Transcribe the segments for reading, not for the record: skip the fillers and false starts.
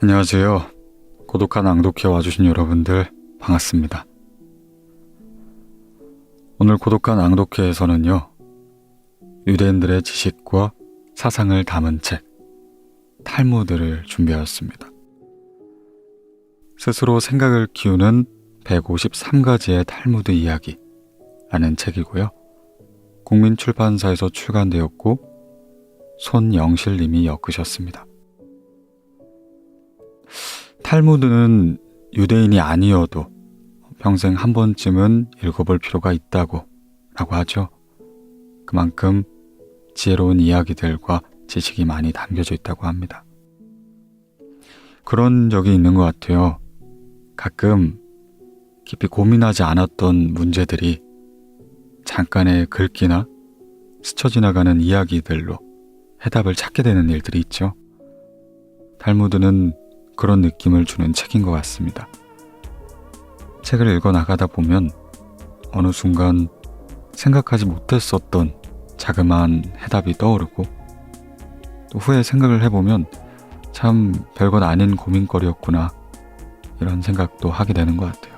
안녕하세요. 고독한 낭독회 와주신 여러분들 반갑습니다. 오늘 고독한 낭독회에서는요, 유대인들의 지식과 사상을 담은 책 탈무드를 준비하였습니다. 스스로 생각을 키우는 153가지의 탈무드 이야기라는 책이고요. 국민출판사에서 출간되었고 손영실님이 엮으셨습니다. 탈무드는 유대인이 아니어도 평생 한 번쯤은 읽어볼 필요가 있다고 라고 하죠. 그만큼 지혜로운 이야기들과 지식이 많이 담겨져 있다고 합니다. 그런 적이 있는 것 같아요. 가끔 깊이 고민하지 않았던 문제들이 잠깐의 글귀나 스쳐 지나가는 이야기들로 해답을 찾게 되는 일들이 있죠. 탈무드는 그런 느낌을 주는 책인 것 같습니다. 책을 읽어 나가다 보면 어느 순간 생각하지 못했었던 자그마한 해답이 떠오르고, 또 후에 생각을 해보면 참 별것 아닌 고민거리였구나, 이런 생각도 하게 되는 것 같아요.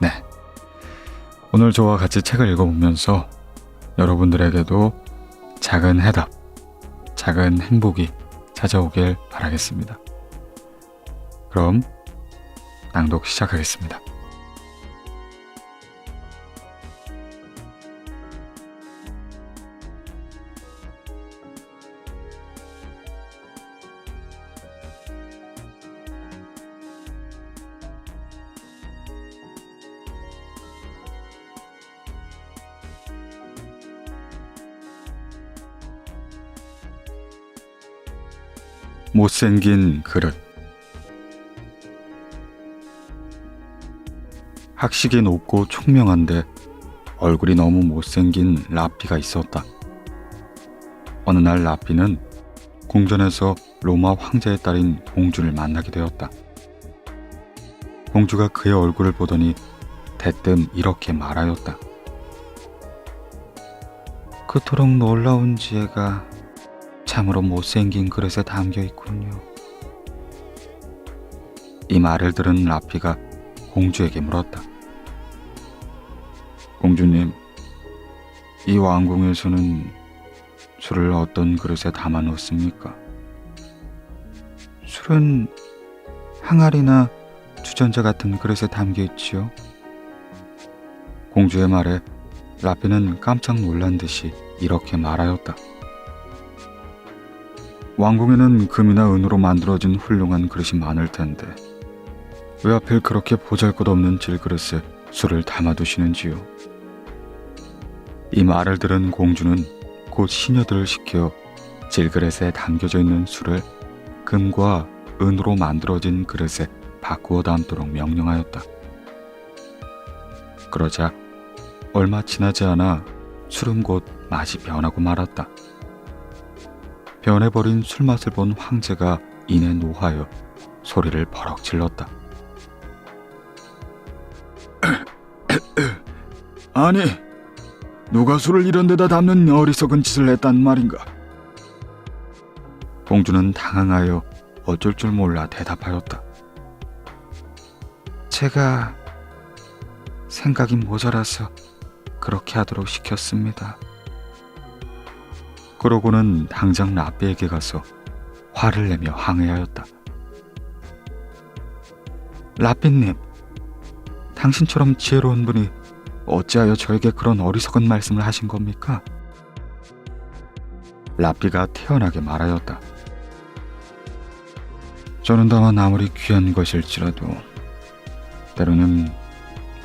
네, 오늘 저와 같이 책을 읽어보면서 여러분들에게도 작은 해답, 작은 행복이 찾아오길 바라겠습니다. 그럼 낭독 시작하겠습니다. 못생긴 그릇. 학식이 높고 총명한데 얼굴이 너무 못생긴 라삐가 있었다. 어느 날 라삐는 궁전에서 로마 황제의 딸인 공주를 만나게 되었다. 공주가 그의 얼굴을 보더니 대뜸 이렇게 말하였다. 그토록 놀라운 지혜가 참으로 못생긴 그릇에 담겨 있군요. 이 말을 들은 라피가 공주에게 물었다. 공주님, 이 왕궁에서는 술을 어떤 그릇에 담아 놓습니까? 술은 항아리나 주전자 같은 그릇에 담겨 있지요. 공주의 말에 라피는 깜짝 놀란 듯이 이렇게 말하였다. 왕궁에는 금이나 은으로 만들어진 훌륭한 그릇이 많을 텐데 왜 하필 그렇게 보잘것없는 질그릇에 술을 담아두시는지요? 이 말을 들은 공주는 곧 시녀들을 시켜 질그릇에 담겨져 있는 술을 금과 은으로 만들어진 그릇에 바꾸어 담도록 명령하였다. 그러자 얼마 지나지 않아 술은 곧 맛이 변하고 말았다. 변해버린 술맛을 본 황제가 이내 노하여 소리를 버럭 질렀다. 아니, 누가 술을 이런 데다 담는 어리석은 짓을 했단 말인가? 공주는 당황하여 어쩔 줄 몰라 대답하였다. 제가 생각이 모자라서 그렇게 하도록 시켰습니다. 그러고는 당장 라삐에게 가서 화를 내며 항의하였다. 라삐님, 당신처럼 지혜로운 분이 어찌하여 저에게 그런 어리석은 말씀을 하신 겁니까? 라삐가 태연하게 말하였다. 저는 다만 아무리 귀한 것일지라도 때로는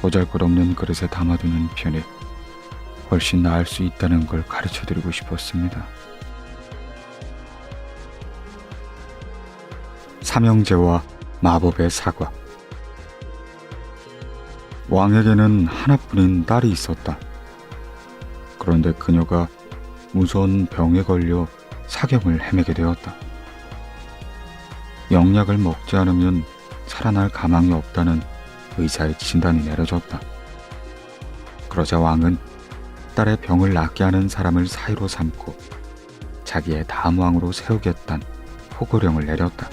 보잘것없는 그릇에 담아두는 편이 훨씬 나을 수 있다는 걸 가르쳐드리고 싶었습니다. 삼형제와 마법의 사과. 왕에게는 하나뿐인 딸이 있었다. 그런데 그녀가 무서운 병에 걸려 사경을 헤매게 되었다. 영약을 먹지 않으면 살아날 가망이 없다는 의사의 진단이 내려졌다. 그러자 왕은 딸의 병을 낫게 하는 사람을 사이로 삼고 자기의 다음 왕으로 세우겠단 포고령을 내렸다.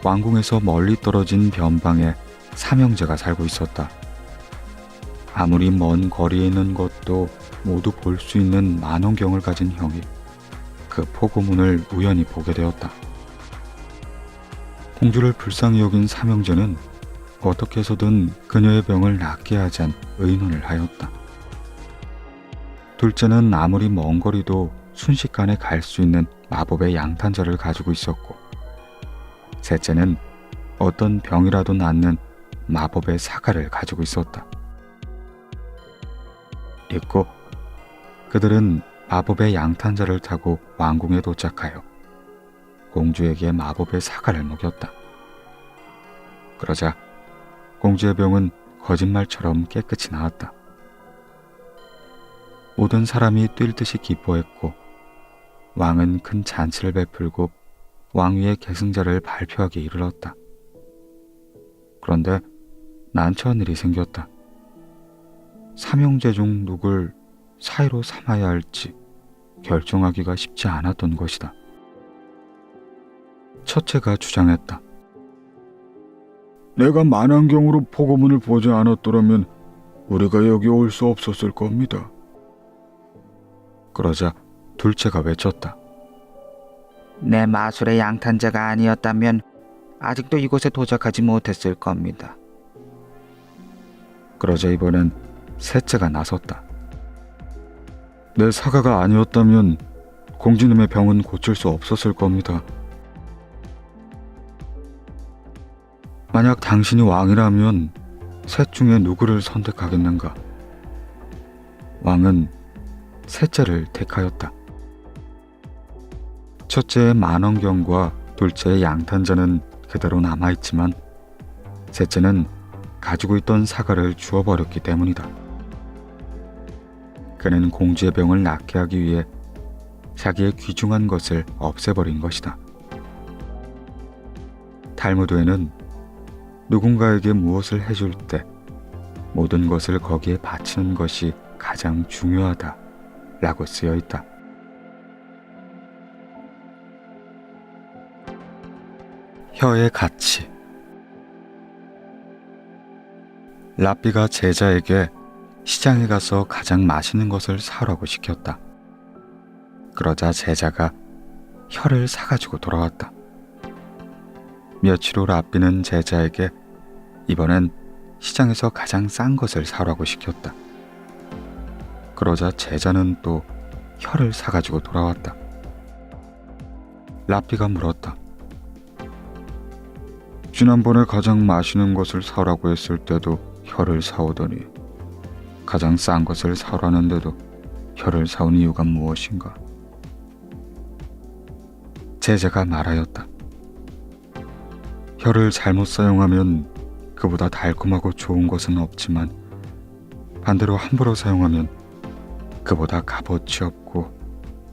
왕궁에서 멀리 떨어진 변방에 삼형제가 살고 있었다. 아무리 먼 거리에 있는 것도 모두 볼 수 있는 만원경을 가진 형이 그 포고문을 우연히 보게 되었다. 공주를 불쌍히 여긴 삼형제는 어떻게 해서든 그녀의 병을 낫게 하잔 의논을 하였다. 둘째는 아무리 먼 거리도 순식간에 갈 수 있는 마법의 양탄자를 가지고 있었고, 셋째는 어떤 병이라도 낫는 마법의 사과를 가지고 있었다. 있고 그들은 마법의 양탄자를 타고 왕궁에 도착하여 공주에게 마법의 사과를 먹였다. 그러자 공주의 병은 거짓말처럼 깨끗이 나았다. 모든 사람이 뛸 듯이 기뻐했고, 왕은 큰 잔치를 베풀고 왕위의 계승자를 발표하기에 이르렀다. 그런데 난처한 일이 생겼다. 삼형제 중 누굴 사이로 삼아야 할지 결정하기가 쉽지 않았던 것이다. 첫째가 주장했다. 내가 만안경으로 포고문을 보지 않았더라면 우리가 여기 올 수 없었을 겁니다. 그러자 둘째가 외쳤다. 내 마술의 양탄자가 아니었다면 아직도 이곳에 도착하지 못했을 겁니다. 그러자 이번엔 셋째가 나섰다. 내 사과가 아니었다면 공주님의 병은 고칠 수 없었을 겁니다. 만약 당신이 왕이라면 셋 중에 누구를 선택하겠는가? 왕은 셋째를 택하였다. 첫째의 만원경과 둘째의 양탄자는 그대로 남아있지만 셋째는 가지고 있던 사과를 주워버렸기 때문이다. 그는 공주의 병을 낫게 하기 위해 자기의 귀중한 것을 없애버린 것이다. 탈무드에는 누군가에게 무엇을 해줄 때 모든 것을 거기에 바치는 것이 가장 중요하다 라고 쓰여 있다. 혀의 가치. 라삐가 제자에게 시장에 가서 가장 맛있는 것을 사오라고 시켰다. 그러자 제자가 혀를 사가지고 돌아왔다. 며칠 후 라삐는 제자에게 이번엔 시장에서 가장 싼 것을 사오라고 시켰다. 그러자 제자는 또 혀를 사가지고 돌아왔다. 라삐가 물었다. 지난번에 가장 맛있는 것을 사오라고 했을 때도 혀를 사오더니 가장 싼 것을 사오라는데도 혀를 사온 이유가 무엇인가? 제자가 말하였다. 혀를 잘못 사용하면 그보다 달콤하고 좋은 것은 없지만 반대로 함부로 사용하면 그보다 값어치 없고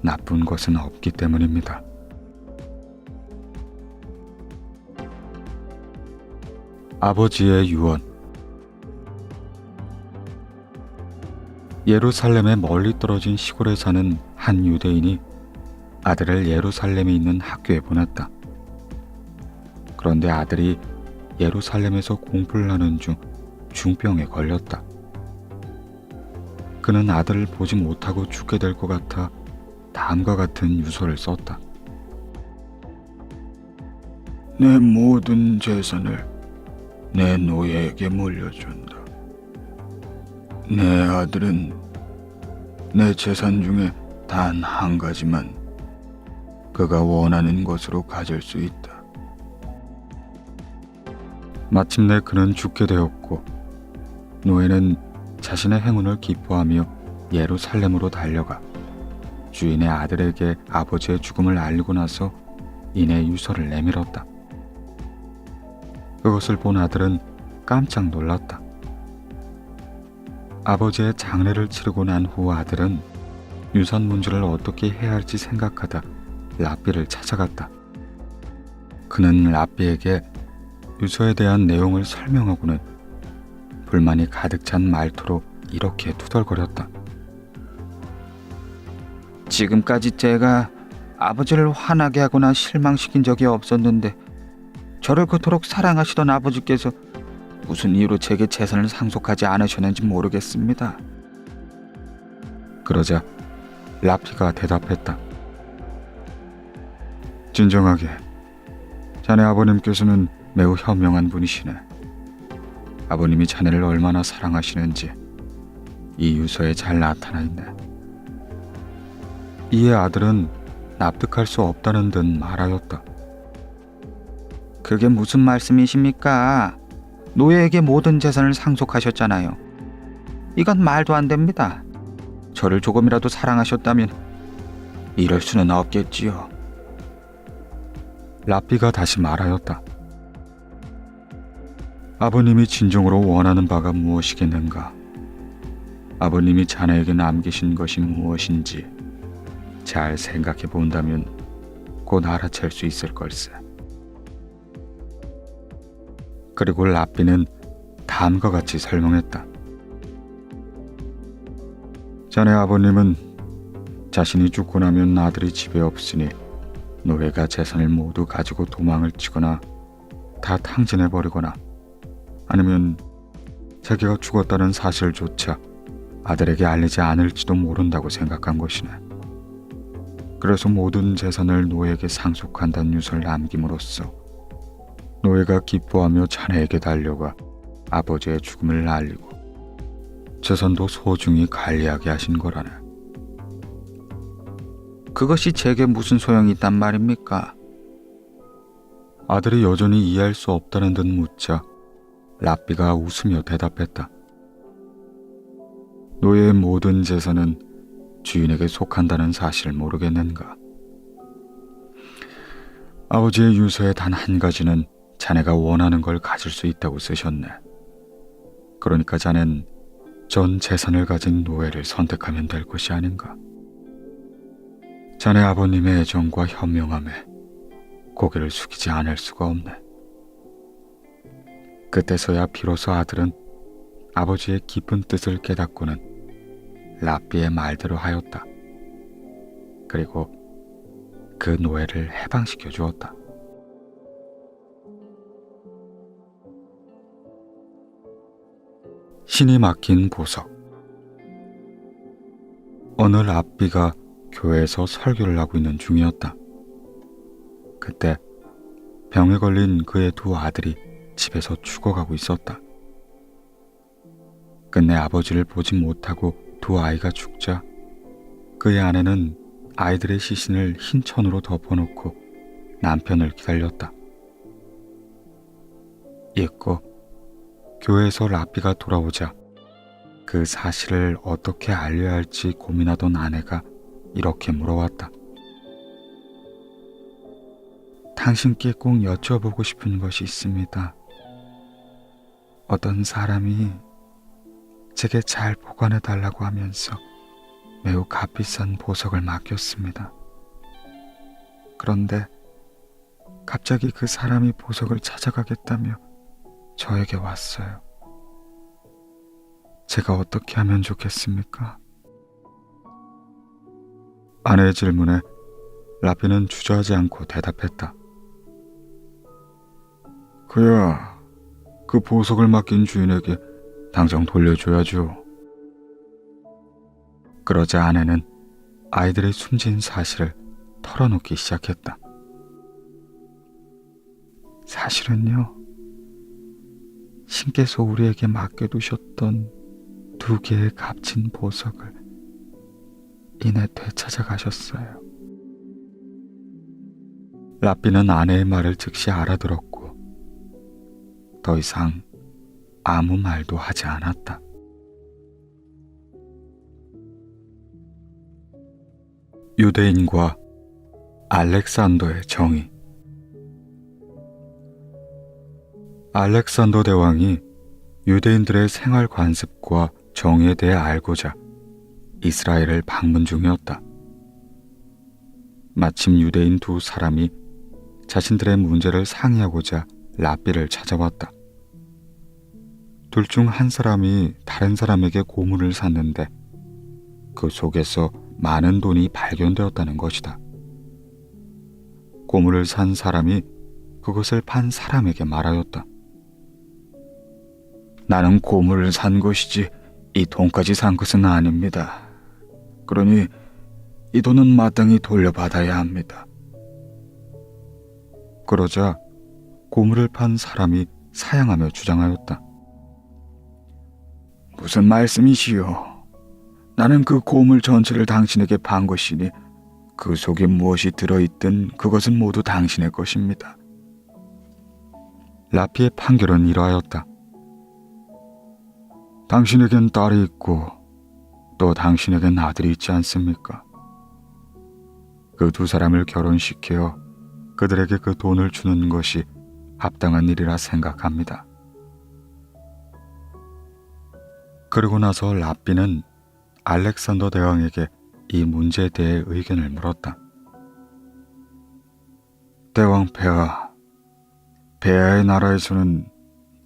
나쁜 것은 없기 때문입니다. 아버지의 유언. 예루살렘의 멀리 떨어진 시골에 사는 한 유대인이 아들을 예루살렘에 있는 학교에 보냈다. 그런데 아들이 예루살렘에서 공부를 하는 중 중병에 걸렸다. 그는 아들을 보지 못하고 죽게 될 것 같아 다음과 같은 유서를 썼다. 내 모든 재산을 내 노예에게 물려준다. 내 아들은 내 재산 중에 단 한 가지만 그가 원하는 것으로 가질 수 있다. 마침내 그는 죽게 되었고 노예는 자신의 행운을 기뻐하며 예루살렘으로 달려가 주인의 아들에게 아버지의 죽음을 알리고 나서 이내 유서를 내밀었다. 그것을 본 아들은 깜짝 놀랐다. 아버지의 장례를 치르고 난 후 아들은 유산 문제를 어떻게 해야 할지 생각하다 라삐를 찾아갔다. 그는 라삐에게 유서에 대한 내용을 설명하고는 불만이 가득 찬 말투로 이렇게 투덜거렸다. 지금까지 제가 아버지를 화나게 하거나 실망시킨 적이 없었는데 저를 그토록 사랑하시던 아버지께서 무슨 이유로 제게 재산을 상속하지 않으셨는지 모르겠습니다. 그러자 라피가 대답했다. 진정하게, 자네 아버님께서는 매우 현명한 분이시네. 아버님이 자네를 얼마나 사랑하시는지 이 유서에 잘 나타나 있네. 이에 아들은 납득할 수 없다는 듯 말하였다. 그게 무슨 말씀이십니까? 노예에게 모든 재산을 상속하셨잖아요. 이건 말도 안 됩니다. 저를 조금이라도 사랑하셨다면 이럴 수는 없겠지요. 라피가 다시 말하였다. 아버님이 진정으로 원하는 바가 무엇이겠는가? 아버님이 자네에게 남기신 것이 무엇인지 잘 생각해 본다면 곧 알아챌 수 있을 걸세. 그리고 라피는 다음과 같이 설명했다. 자네 아버님은 자신이 죽고 나면 아들이 집에 없으니 노예가 재산을 모두 가지고 도망을 치거나 다 탕진해버리거나 아니면 자기가 죽었다는 사실조차 아들에게 알리지 않을지도 모른다고 생각한 것이네. 그래서 모든 재산을 노예에게 상속한다는 유서를 남김으로써 노예가 기뻐하며 자네에게 달려가 아버지의 죽음을 알리고 재산도 소중히 관리하게 하신 거라네. 그것이 제게 무슨 소용이 있단 말입니까? 아들이 여전히 이해할 수 없다는 듯 묻자 라피가 웃으며 대답했다. 노예의 모든 재산은 주인에게 속한다는 사실을 모르겠는가? 아버지의 유서의 단 한 가지는 자네가 원하는 걸 가질 수 있다고 쓰셨네. 그러니까 자넨 전 재산을 가진 노예를 선택하면 될 것이 아닌가? 자네 아버님의 애정과 현명함에 고개를 숙이지 않을 수가 없네. 그때서야 비로소 아들은 아버지의 깊은 뜻을 깨닫고는 라피의 말대로 하였다. 그리고 그 노예를 해방시켜 주었다. 신이 막힌 보석. 어느 라피가 교회에서 설교를 하고 있는 중이었다. 그때 병에 걸린 그의 두 아들이 집에서 죽어가고 있었다. 끝내 아버지를 보지 못하고 두 아이가 죽자 그의 아내는 아이들의 시신을 흰 천으로 덮어놓고 남편을 기다렸다. 잊고 교회에서 라피가 돌아오자 그 사실을 어떻게 알려야 할지 고민하던 아내가 이렇게 물어왔다. 당신께 꼭 여쭤보고 싶은 것이 있습니다. 어떤 사람이 제게 잘 보관해 달라고 하면서 매우 값비싼 보석을 맡겼습니다. 그런데 갑자기 그 사람이 보석을 찾아가겠다며 저에게 왔어요. 제가 어떻게 하면 좋겠습니까? 아내의 질문에 라피는 주저하지 않고 대답했다. 그야, 그 보석을 맡긴 주인에게 당장 돌려줘야죠. 그러자 아내는 아이들의 숨진 사실을 털어놓기 시작했다. 사실은요, 신께서 우리에게 맡겨두셨던 2개의 값진 보석을 이내 되찾아가셨어요. 라피는 아내의 말을 즉시 알아들었고 더 이상 아무 말도 하지 않았다. 유대인과 알렉산더의 정의. 알렉산더 대왕이 유대인들의 생활 관습과 정의에 대해 알고자 이스라엘을 방문 중이었다. 마침 유대인 2사람이 자신들의 문제를 상의하고자 라피를 찾아왔다. 둘 중 한 사람이 다른 사람에게 고문을 샀는데 그 속에서 많은 돈이 발견되었다는 것이다. 고물을 산 사람이 그것을 판 사람에게 말하였다. 나는 고물을 산 것이지 이 돈까지 산 것은 아닙니다. 그러니 이 돈은 마땅히 돌려받아야 합니다. 그러자 고물을 판 사람이 사양하며 주장하였다. 무슨 말씀이시오? 나는 그 고물 전체를 당신에게 판 것이니 그 속에 무엇이 들어있든 그것은 모두 당신의 것입니다. 라피의 판결은 이러하였다. 당신에겐 딸이 있고 또 당신에겐 아들이 있지 않습니까? 그 두 사람을 결혼시켜 그들에게 그 돈을 주는 것이 합당한 일이라 생각합니다. 그러고 나서 라피는 알렉산더 대왕에게 이 문제에 대해 의견을 물었다. 대왕 폐하, 폐하의 나라에서는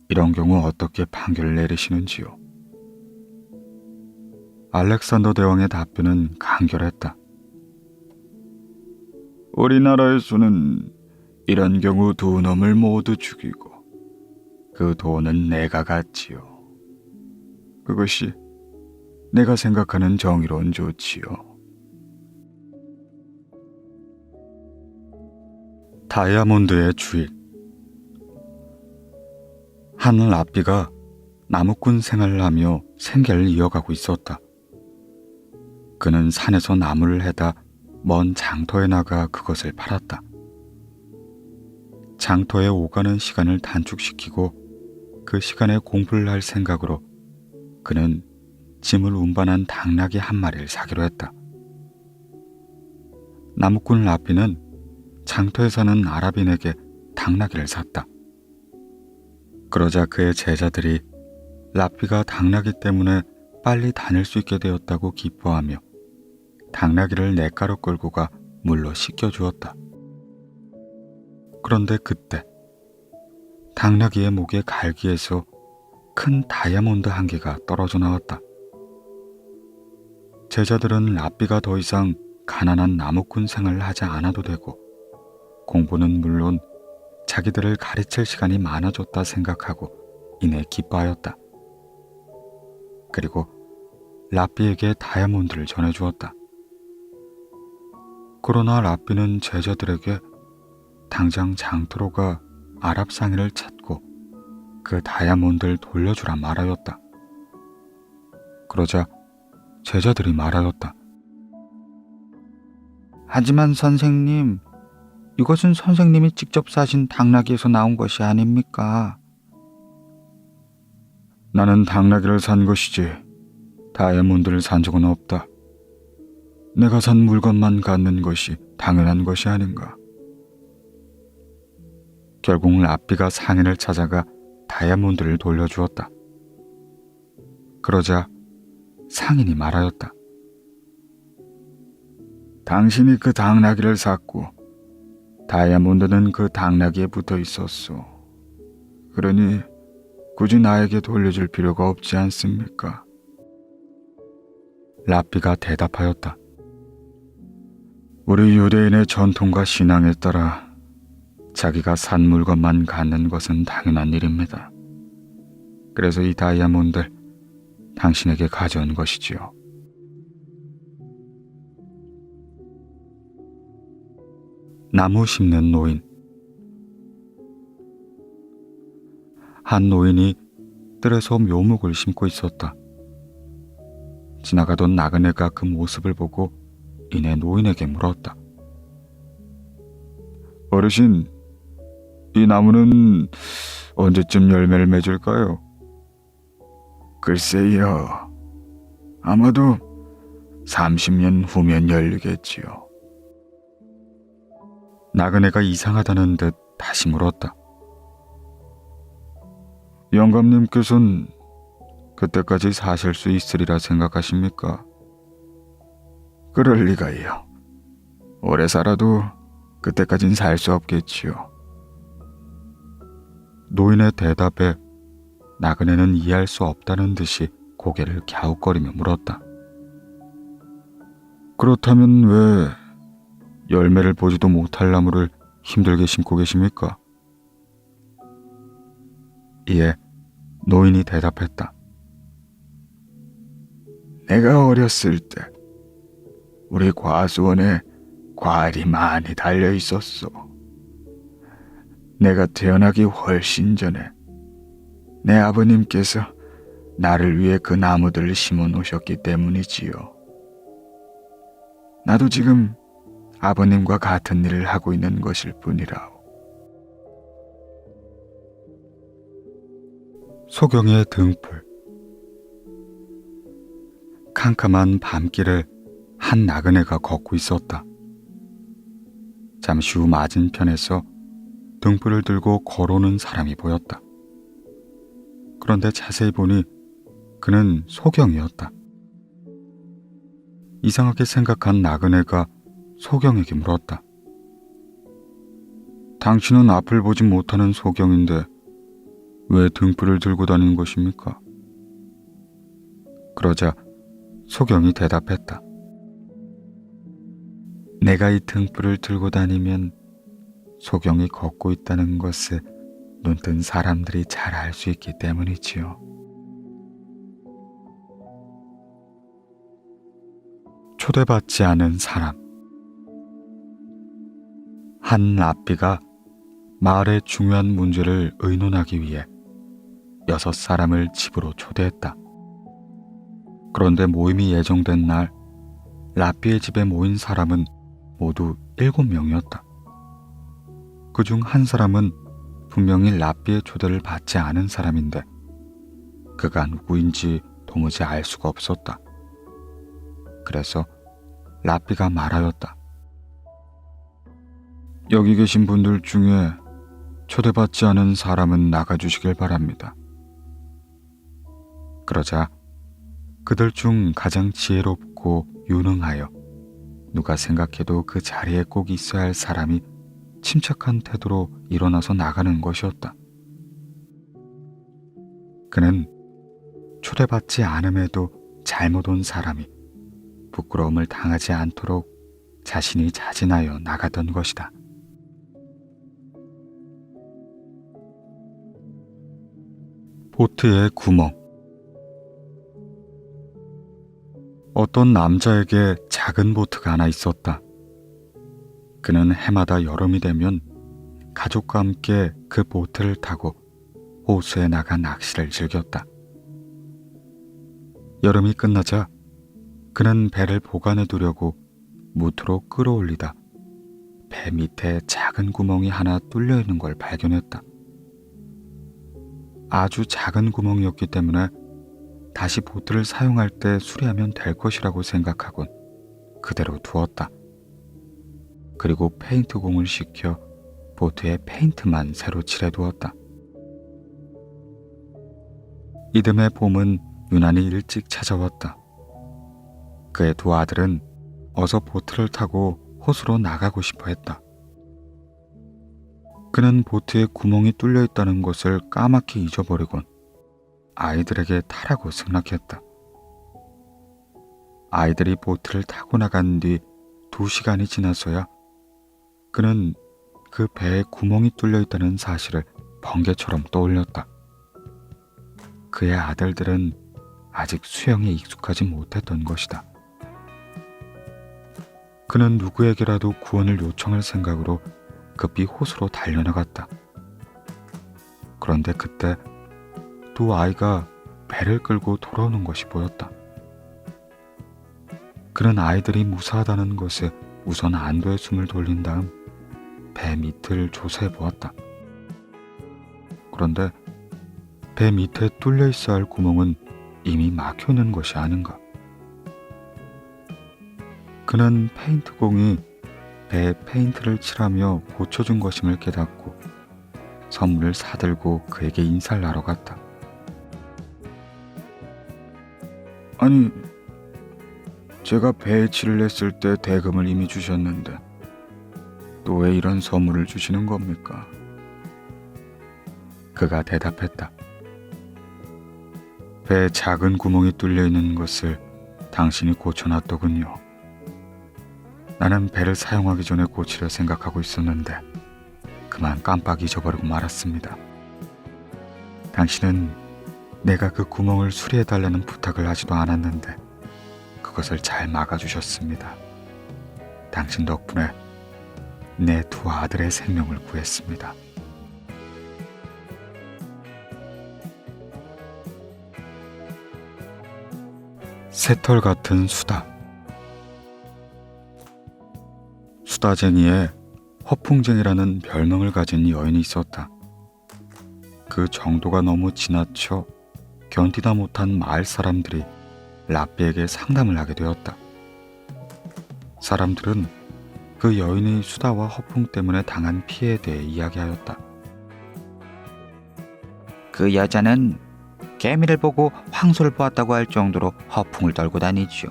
이런 경우 어떻게 판결을 내리시는지요? 알렉산더 대왕의 답변은 간결했다. 우리나라에서는 이런 경우 두 놈을 모두 죽이고 그 돈은 내가 갖지요. 그것이 내가 생각하는 정의로운 조치요. 다이아몬드의 주일. 한 라피가 나무꾼 생활을 하며 생계를 이어가고 있었다. 그는 산에서 나무를 해다 먼 장터에 나가 그것을 팔았다. 장터에 오가는 시간을 단축시키고 그 시간에 공부를 할 생각으로 그는 짐을 운반한 당나귀 한 마리를 사기로 했다. 나무꾼 라피는 장터에 사는 아랍인에게 당나귀를 샀다. 그러자 그의 제자들이 라피가 당나귀 때문에 빨리 다닐 수 있게 되었다고 기뻐하며 당나귀를 냇가로 끌고 가 물로 씻겨주었다. 그런데 그때 당나귀의 목의 갈기에서 큰 다이아몬드 한 개가 떨어져 나왔다. 제자들은 라피가 더 이상 가난한 나무꾼 생활을 하지 않아도 되고 공부는 물론 자기들을 가르칠 시간이 많아졌다 생각하고 이내 기뻐하였다. 그리고 라피에게 다이아몬드를 전해주었다. 그러나 라피는 제자들에게 당장 장터로 가 아랍 상인을 찾고 그 다이아몬드를 돌려주라 말하였다. 그러자 제자들이 말하였다. 하지만 선생님, 이것은 선생님이 직접 사신 당나귀에서 나온 것이 아닙니까? 나는 당나귀를 산 것이지 다이아몬드를 산 적은 없다. 내가 산 물건만 갖는 것이 당연한 것이 아닌가. 결국 라피가 상인을 찾아가 다이아몬드를 돌려주었다. 그러자 상인이 말하였다. 당신이 그 당나귀를 샀고 다이아몬드는 그 당나귀에 붙어 있었소. 그러니 굳이 나에게 돌려줄 필요가 없지 않습니까? 라피가 대답하였다. 우리 유대인의 전통과 신앙에 따라 자기가 산 물건만 갖는 것은 당연한 일입니다. 그래서 이 다이아몬드를 당신에게 가져온 것이지요. 나무 심는 노인. 한 노인이 뜰에서 묘목을 심고 있었다. 지나가던 나그네가 그 모습을 보고 이내 노인에게 물었다. 어르신, 이 나무는 언제쯤 열매를 맺을까요? 글쎄요, 아마도 30년 후면 열리겠지요. 나그네가 이상하다는 듯 다시 물었다. 영감님께서는 그때까지 사실 수 있으리라 생각하십니까? 그럴 리가요. 오래 살아도 그때까진 살 수 없겠지요. 노인의 대답에 나그네는 이해할 수 없다는 듯이 고개를 갸웃거리며 물었다. 그렇다면 왜 열매를 보지도 못할 나무를 힘들게 심고 계십니까? 이에 노인이 대답했다. 내가 어렸을 때 우리 과수원에 과일이 많이 달려 있었소. 내가 태어나기 훨씬 전에 내 아버님께서 나를 위해 그 나무들을 심어 놓으셨기 때문이지요. 나도 지금 아버님과 같은 일을 하고 있는 것일 뿐이라오. 소경의 등불. 캄캄한 밤길을 한 나그네가 걷고 있었다. 잠시 후 맞은편에서 등불을 들고 걸어오는 사람이 보였다. 그런데 자세히 보니 그는 소경이었다. 이상하게 생각한 나그네가 소경에게 물었다. 당신은 앞을 보지 못하는 소경인데 왜 등불을 들고 다니는 것입니까? 그러자 소경이 대답했다. 내가 이 등불을 들고 다니면 소경이 걷고 있다는 것을 눈뜬 사람들이 잘 알 수 있기 때문이지요. 초대받지 않은 사람. 한 랍비가 마을의 중요한 문제를 의논하기 위해 6사람을 집으로 초대했다. 그런데 모임이 예정된 날 랍비의 집에 모인 사람은 모두 7명이었다. 그중 한 사람은 분명히 랍비의 초대를 받지 않은 사람인데 그가 누구인지 도무지 알 수가 없었다. 그래서 랍비가 말하였다. 여기 계신 분들 중에 초대받지 않은 사람은 나가주시길 바랍니다. 그러자 그들 중 가장 지혜롭고 유능하여 누가 생각해도 그 자리에 꼭 있어야 할 사람이 침착한 태도로 일어나서 나가는 것이었다. 그는 초대받지 않음에도 잘못 온 사람이 부끄러움을 당하지 않도록 자신이 자진하여 나가던 것이다. 보트의 구멍. 어떤 남자에게 작은 보트가 하나 있었다. 그는 해마다 여름이 되면 가족과 함께 그 보트를 타고 호수에 나가 낚시를 즐겼다. 여름이 끝나자 그는 배를 보관해 두려고 무트로 끌어올리다 배 밑에 작은 구멍이 하나 뚫려 있는 걸 발견했다. 아주 작은 구멍이었기 때문에 다시 보트를 사용할 때 수리하면 될 것이라고 생각하곤 그대로 두었다. 그리고 페인트공을 시켜 보트에 페인트만 새로 칠해두었다. 이듬해 봄은 유난히 일찍 찾아왔다. 그의 두 아들은 어서 보트를 타고 호수로 나가고 싶어 했다. 그는 보트에 구멍이 뚫려 있다는 것을 까맣게 잊어버리곤 아이들에게 타라고 승낙했다. 아이들이 보트를 타고 나간 뒤 2시간이 지나서야 그는 그 배에 구멍이 뚫려 있다는 사실을 번개처럼 떠올렸다. 그의 아들들은 아직 수영에 익숙하지 못했던 것이다. 그는 누구에게라도 구원을 요청할 생각으로 급히 호수로 달려나갔다. 그런데 그때 두 아이가 배를 끌고 돌아오는 것이 보였다. 그는 아이들이 무사하다는 것에 우선 안도의 숨을 돌린 다음 배 밑을 조사해 보았다. 그런데 배 밑에 뚫려 있어야 할 구멍은 이미 막혀 있는 것이 아닌가. 그는 페인트공이 배에 페인트를 칠하며 고쳐준 것임을 깨닫고 선물을 사들고 그에게 인사를 하러 갔다. 아니, 제가 배에 칠을 했을 때 대금을 이미 주셨는데 또 왜 이런 선물을 주시는 겁니까? 그가 대답했다. 배에 작은 구멍이 뚫려 있는 것을 당신이 고쳐놨더군요. 나는 배를 사용하기 전에 고치려 생각하고 있었는데 그만 깜빡 잊어버리고 말았습니다. 당신은 내가 그 구멍을 수리해달라는 부탁을 하지도 않았는데 그것을 잘 막아주셨습니다. 당신 덕분에 내 두 아들의 생명을 구했습니다. 새털 같은 수다. 수다쟁이에 허풍쟁이라는 별명을 가진 여인이 있었다. 그 정도가 너무 지나쳐 견디다 못한 마을 사람들이 라삐에게 상담을 하게 되었다. 사람들은 그 여인의 수다와 허풍 때문에 당한 피해에 대해 이야기하였다. 그 여자는 개미를 보고 황소를 보았다고 할 정도로 허풍을 떨고 다니지요.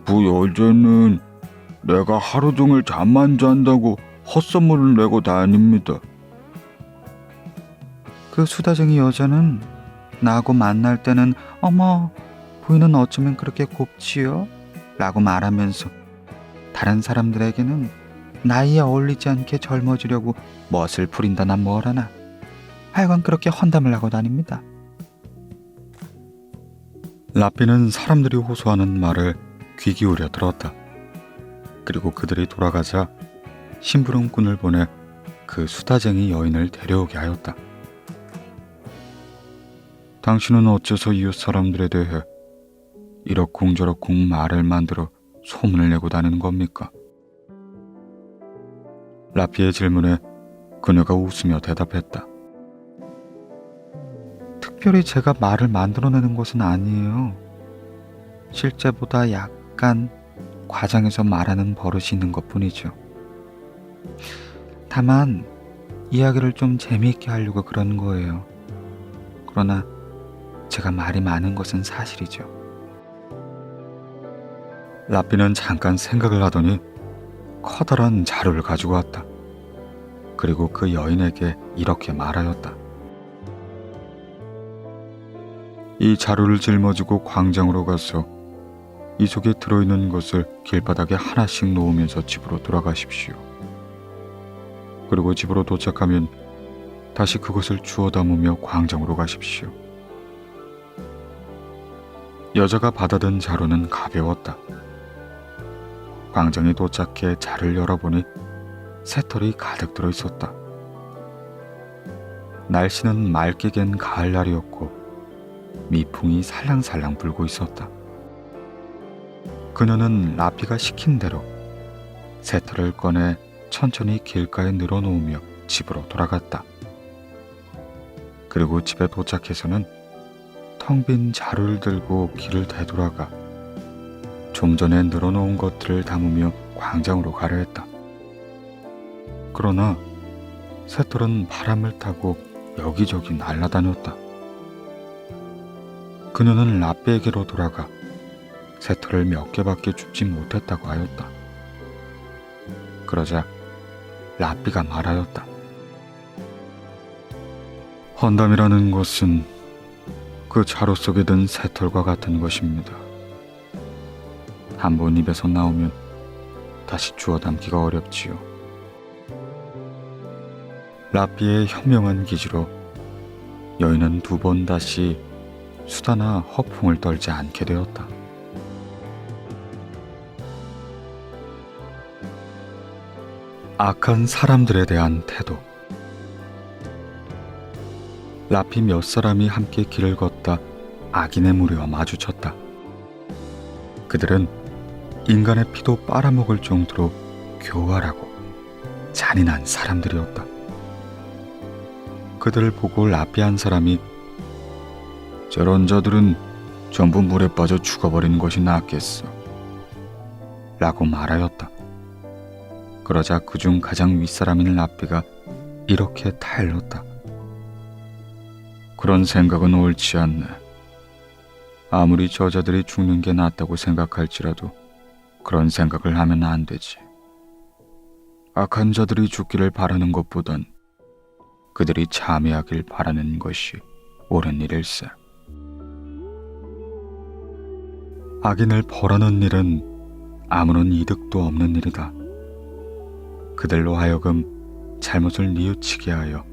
그 여자는 내가 하루 종일 잠만 잔다고 헛선물을 내고 다닙니다. 그 수다쟁이 여자는 나하고 만날 때는 어머, 부인은 어쩌면 그렇게 곱지요? 라고 말하면서 다른 사람들에게는 나이에 어울리지 않게 젊어지려고 멋을 부린다나 뭐라나 하여간 그렇게 헌담을 하고 다닙니다. 라삐는 사람들이 호소하는 말을 귀 기울여 들었다. 그리고 그들이 돌아가자 심부름꾼을 보내 그 수다쟁이 여인을 데려오게 하였다. 당신은 어째서 이웃 사람들에 대해 이러쿵저러쿵 말을 만들어 소문을 내고 다니는 겁니까? 라피의 질문에 그녀가 웃으며 대답했다. 특별히 제가 말을 만들어내는 것은 아니에요. 실제보다 약간 과장해서 말하는 버릇이 있는 것뿐이죠. 다만 이야기를 좀 재미있게 하려고 그런 거예요. 그러나 제가 말이 많은 것은 사실이죠. 라삐는 잠깐 생각을 하더니 커다란 자루를 가지고 왔다. 그리고 그 여인에게 이렇게 말하였다. 이 자루를 짊어지고 광장으로 가서 이 속에 들어있는 것을 길바닥에 하나씩 놓으면서 집으로 돌아가십시오. 그리고 집으로 도착하면 다시 그것을 주워 담으며 광장으로 가십시오. 여자가 받아든 자루는 가벼웠다. 광장에 도착해 자를 열어보니 새털이 가득 들어있었다. 날씨는 맑게 갠 가을날이었고 미풍이 살랑살랑 불고 있었다. 그녀는 라피가 시킨 대로 새털을 꺼내 천천히 길가에 늘어놓으며 집으로 돌아갔다. 그리고 집에 도착해서는 텅 빈 자루를 들고 길을 되돌아가 좀 전에 늘어놓은 것들을 담으며 광장으로 가려 했다. 그러나 새털은 바람을 타고 여기저기 날아다녔다. 그녀는 라삐에게로 돌아가 새털을 몇 개밖에 줍지 못했다고 하였다. 그러자 라삐가 말하였다. 헌담이라는 것은 그 자루 속에 든 새털과 같은 것입니다. 한 번 입에서 나오면 다시 주워 담기가 어렵지요. 라삐의 현명한 기지로 여인은 두 번 다시 수다나 허풍을 떨지 않게 되었다. 악한 사람들에 대한 태도. 라피 몇 사람이 함께 길을 걷다 악인의 무리와 마주쳤다. 그들은 인간의 피도 빨아먹을 정도로 교활하고 잔인한 사람들이었다. 그들을 보고 라피 한 사람이 저런 자들은 전부 물에 빠져 죽어버리는 것이 낫겠어 라고 말하였다. 그러자 그중 가장 윗사람인 라피가 이렇게 타일렀다. 그런 생각은 옳지 않네. 아무리 저자들이 죽는 게 낫다고 생각할지라도 그런 생각을 하면 안 되지. 악한 자들이 죽기를 바라는 것보단 그들이 참여하길 바라는 것이 옳은 일일세. 악인을 벌하는 일은 아무런 이득도 없는 일이다. 그들로 하여금 잘못을 뉘우치게 하여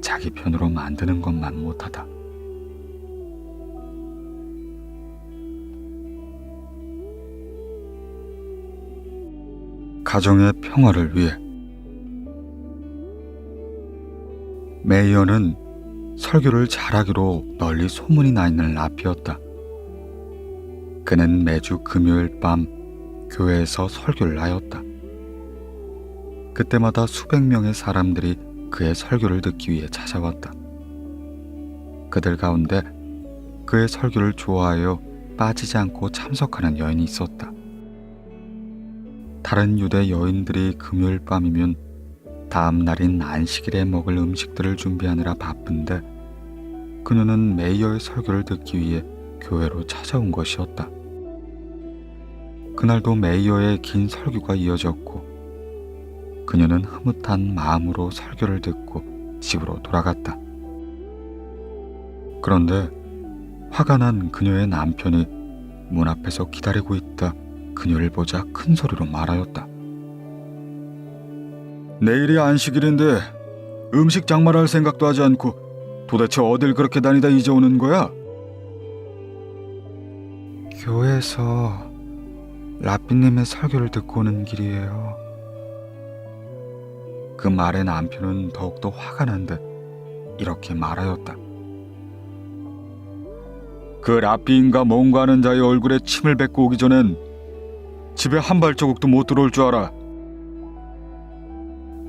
자기 편으로 만드는 것만 못하다. 가정의 평화를 위해 메이어는 설교를 잘하기로 널리 소문이 나 있는 라피였다. 그는 매주 금요일 밤 교회에서 설교를 하였다. 그때마다 수백 명의 사람들이 그의 설교를 듣기 위해 찾아왔다. 그들 가운데 그의 설교를 좋아하여 빠지지 않고 참석하는 여인이 있었다. 다른 유대 여인들이 금요일 밤이면 다음 날인 안식일에 먹을 음식들을 준비하느라 바쁜데 그녀는 메이어의 설교를 듣기 위해 교회로 찾아온 것이었다. 그날도 메이어의 긴 설교가 이어졌고 그녀는 흐뭇한 마음으로 설교를 듣고 집으로 돌아갔다. 그런데 화가 난 그녀의 남편이 문 앞에서 기다리고 있다 그녀를 보자 큰 소리로 말하였다. 내일이 안식일인데 음식 장만할 생각도 하지 않고 도대체 어딜 그렇게 다니다 이제 오는 거야? 교회에서 라삐님의 설교를 듣고 오는 길이에요. 그 말에 남편은 더욱더 화가 난 듯 이렇게 말하였다. 그 라삐인가 뭔가 하는 자의 얼굴에 침을 뱉고 오기 전엔 집에 한 발자국도 못 들어올 줄 알아.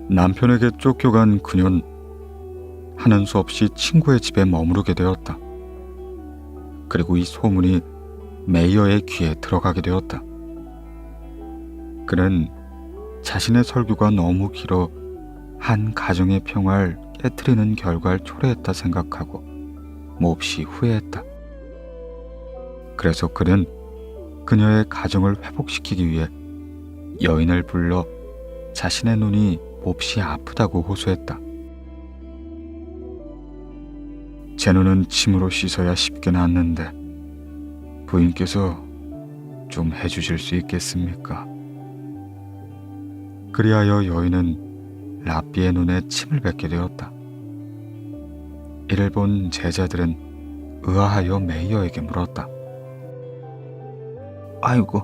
남편에게 쫓겨간 그녀는 하는 수 없이 친구의 집에 머무르게 되었다. 그리고 이 소문이 메이어의 귀에 들어가게 되었다. 그는 자신의 설교가 너무 길어 한 가정의 평화를 깨트리는 결과를 초래했다 생각하고 몹시 후회했다. 그래서 그는 그녀의 가정을 회복시키기 위해 여인을 불러 자신의 눈이 몹시 아프다고 호소했다. 제 눈은 침으로 씻어야 쉽게 낫는데 부인께서 좀 해주실 수 있겠습니까? 그리하여 여인은 라삐의 눈에 침을 뱉게 되었다. 이를 본 제자들은 의아하여 메이어에게 물었다. 아이고,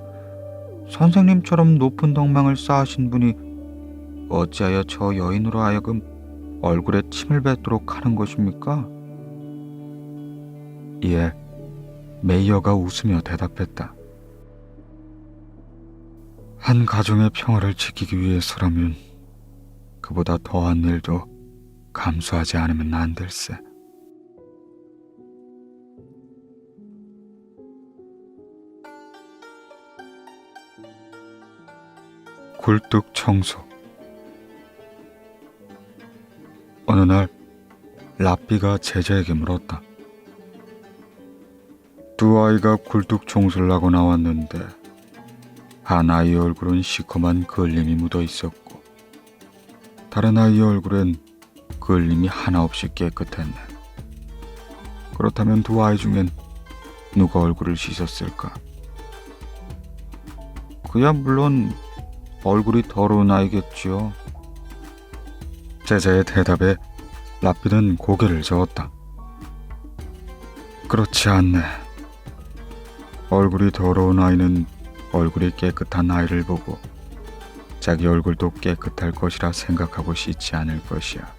선생님처럼 높은 덕망을 쌓으신 분이 어찌하여 저 여인으로 하여금 얼굴에 침을 뱉도록 하는 것입니까? 이에 메이어가 웃으며 대답했다. 한 가정의 평화를 지키기 위해서라면 그보다 더한 일도 감수하지 않으면 안 될세. 굴뚝 청소. 어느 날 라삐가 제자에게 물었다. 두 아이가 굴뚝 청소를 하고 나왔는데 한 아이의 얼굴은 시커먼 그을림이 묻어 있었고 다른 아이의 얼굴엔 그을림이 하나 없이 깨끗했네. 그렇다면 두 아이 중엔 누가 얼굴을 씻었을까? 그야 물론 얼굴이 더러운 아이겠지요. 제자의 대답에 라삐는 고개를 저었다. 그렇지 않네. 얼굴이 더러운 아이는 얼굴이 깨끗한 아이를 보고 자기 얼굴도 깨끗할 것이라 생각하고 씻지 않을 것이야.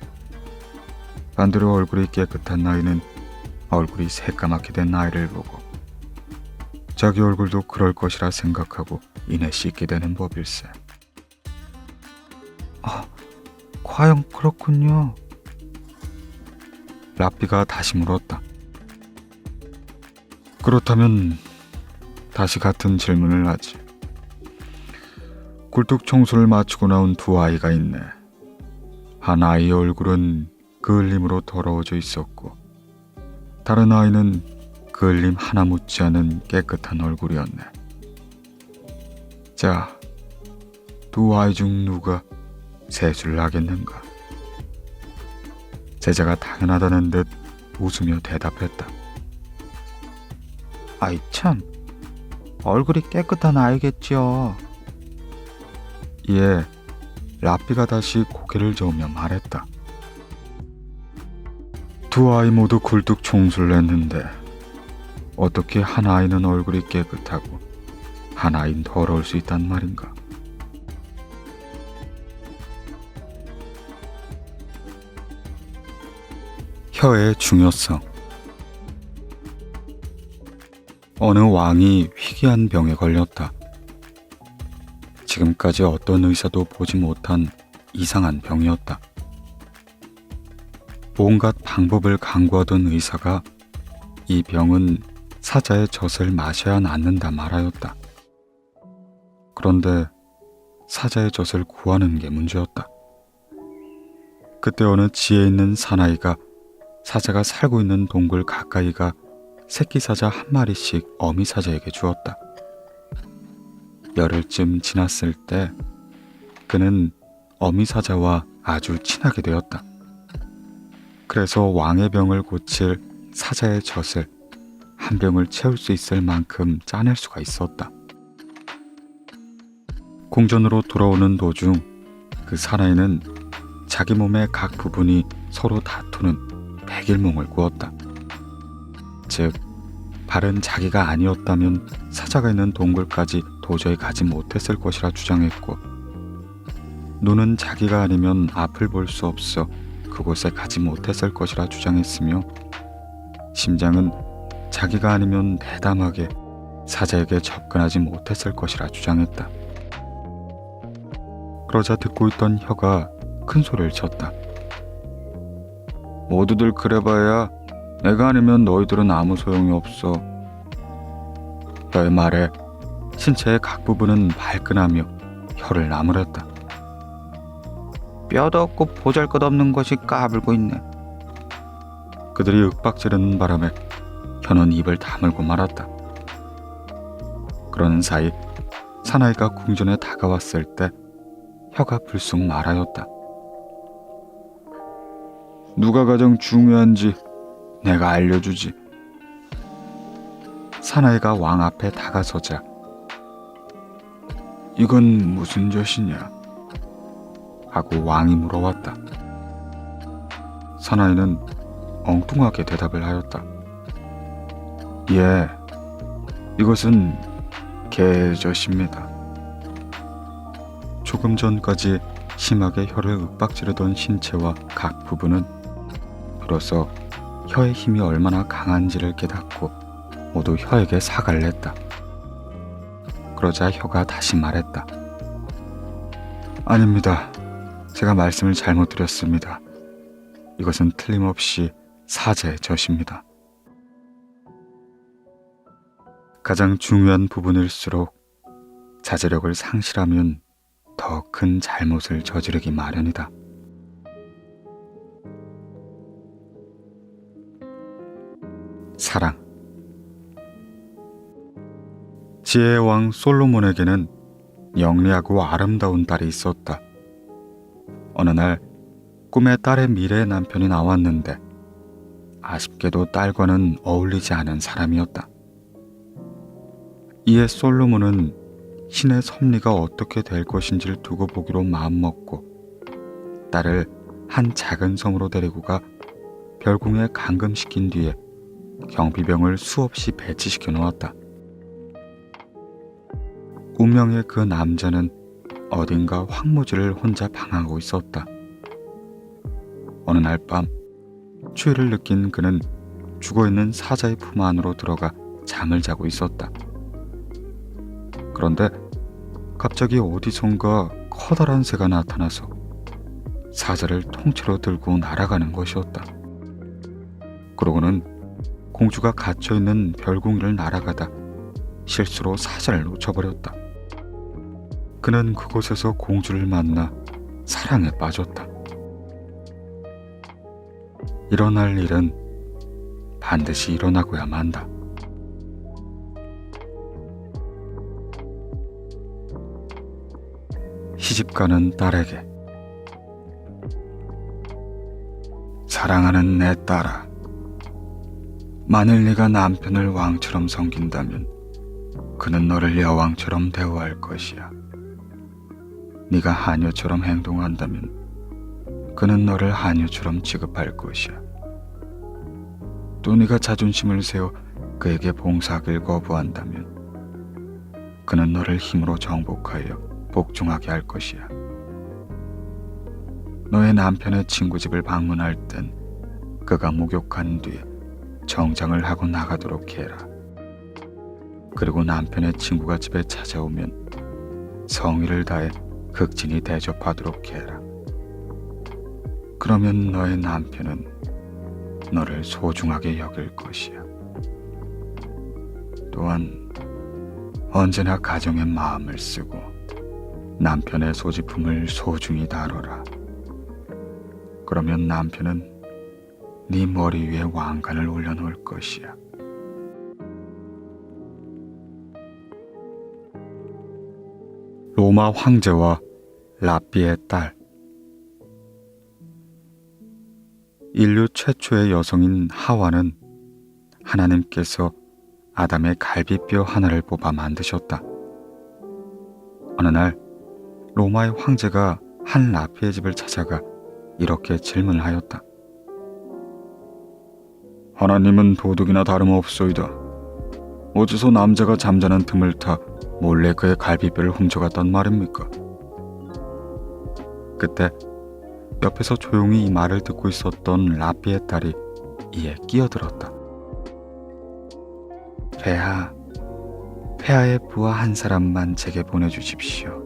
반대로 얼굴이 깨끗한 아이는 얼굴이 새까맣게 된 아이를 보고 자기 얼굴도 그럴 것이라 생각하고 이내 씻게 되는 법일세. 과연 그렇군요. 라삐가 다시 물었다. 그렇다면 다시 같은 질문을 하지. 굴뚝 청소를 마치고 나온 두 아이가 있네. 한 아이의 얼굴은 그을림으로 더러워져 있었고 다른 아이는 그을림 하나 묻지 않은 깨끗한 얼굴이었네. 자, 두 아이 중 누가 세수를 하겠는가? 제자가 당연하다는 듯 웃으며 대답했다. 아이 참, 얼굴이 깨끗한 아이겠지요. 이에 라삐가 다시 고개를 저으며 말했다. 두 아이 모두 굴뚝 총수를 했는데 어떻게 한 아이는 얼굴이 깨끗하고 한 아이는 더러울 수 있단 말인가? 혀의 중요성. 어느 왕이 희귀한 병에 걸렸다. 지금까지 어떤 의사도 보지 못한 이상한 병이었다. 온갖 방법을 강구하던 의사가 이 병은 사자의 젖을 마셔야 낫는다 말하였다. 그런데 사자의 젖을 구하는 게 문제였다. 그때 어느 지혜 있는 사나이가 사자가 살고 있는 동굴 가까이가 새끼 사자 한 마리씩 어미 사자에게 주었다. 열흘쯤 지났을 때 그는 어미 사자와 아주 친하게 되었다. 그래서 왕의 병을 고칠 사자의 젖을 한 병을 채울 수 있을 만큼 짜낼 수가 있었다. 궁전으로 돌아오는 도중 그 사나이는 자기 몸의 각 부분이 서로 다투는 백일몽을 꾸었다. 즉, 발은 자기가 아니었다면 사자가 있는 동굴까지 도저히 가지 못했을 것이라 주장했고, 눈은 자기가 아니면 앞을 볼 수 없어 그곳에 가지 못했을 것이라 주장했으며, 심장은 자기가 아니면 대담하게 사자에게 접근하지 못했을 것이라 주장했다. 그러자 듣고 있던 혀가 큰 소리를 쳤다. 모두들 그래봐야 내가 아니면 너희들은 아무 소용이 없어. 혀의 말에 신체의 각 부분은 발끈하며 혀를 나무렸다. 뼈도 없고 보잘것없는 것이 까불고 있네. 그들이 윽박지르는 바람에 혀는 입을 다물고 말았다. 그러는 사이 사나이가 궁전에 다가왔을 때 혀가 불쑥 말하였다. 누가 가장 중요한지 내가 알려주지. 사나이가 왕 앞에 다가서자 이건 무슨 젖이냐? 하고 왕이 물어왔다. 사나이는 엉뚱하게 대답을 하였다. 예, 이것은 개젖입니다. 조금 전까지 심하게 혀를 윽박지르던 신체와 각 부분은 비로소 혀의 힘이 얼마나 강한지를 깨닫고 모두 혀에게 사과를 했다. 그러자 혀가 다시 말했다. 아닙니다. 제가 말씀을 잘못 드렸습니다. 이것은 틀림없이 사자의 젖입니다. 가장 중요한 부분일수록 자제력을 상실하면 더 큰 잘못을 저지르기 마련이다. 사랑. 지혜의 왕 솔로몬에게는 영리하고 아름다운 딸이 있었다. 어느 날 꿈에 딸의 미래의 남편이 나왔는데 아쉽게도 딸과는 어울리지 않은 사람이었다. 이에 솔로몬은 신의 섭리가 어떻게 될 것인지를 두고 보기로 마음먹고 딸을 한 작은 섬으로 데리고 가 별궁에 감금시킨 뒤에 경비병을 수없이 배치시켜 놓았다. 운명의 그 남자는 어딘가 황무지를 혼자 방황하고 있었다. 어느 날 밤 추위를 느낀 그는 죽어있는 사자의 품 안으로 들어가 잠을 자고 있었다. 그런데 갑자기 어디선가 커다란 새가 나타나서 사자를 통째로 들고 날아가는 것이었다. 그러고는 공주가 갇혀있는 별궁을 날아가다 실수로 사자를 놓쳐버렸다. 그는 그곳에서 공주를 만나 사랑에 빠졌다. 일어날 일은 반드시 일어나고야 만다. 시집가는 딸에게. 사랑하는 내 딸아, 만일 네가 남편을 왕처럼 섬긴다면 그는 너를 여왕처럼 대우할 것이야. 네가 하녀처럼 행동한다면 그는 너를 하녀처럼 취급할 것이야. 또 네가 자존심을 세워 그에게 봉사하길 거부한다면 그는 너를 힘으로 정복하여 복종하게 할 것이야. 너의 남편의 친구 집을 방문할 땐 그가 목욕한 뒤에 정장을 하고 나가도록 해라. 그리고 남편의 친구가 집에 찾아오면 성의를 다해 극진히 대접하도록 해라. 그러면 너의 남편은 너를 소중하게 여길 것이야. 또한 언제나 가정에 마음을 쓰고 남편의 소지품을 소중히 다뤄라. 그러면 남편은 네 머리 위에 왕관을 올려놓을 것이야. 로마 황제와 라삐의 딸. 인류 최초의 여성인 하와는 하나님께서 아담의 갈비뼈 하나를 뽑아 만드셨다. 어느 날 로마의 황제가 한 라삐의 집을 찾아가 이렇게 질문을 하였다. 하나님은 도둑이나 다름없소이다. 어째서 남자가 잠자는 틈을 타 몰래 그의 갈비뼈를 훔쳐갔단 말입니까? 그때 옆에서 조용히 이 말을 듣고 있었던 라삐의 딸이 이에 끼어들었다. 폐하의 부하 한 사람만 제게 보내주십시오.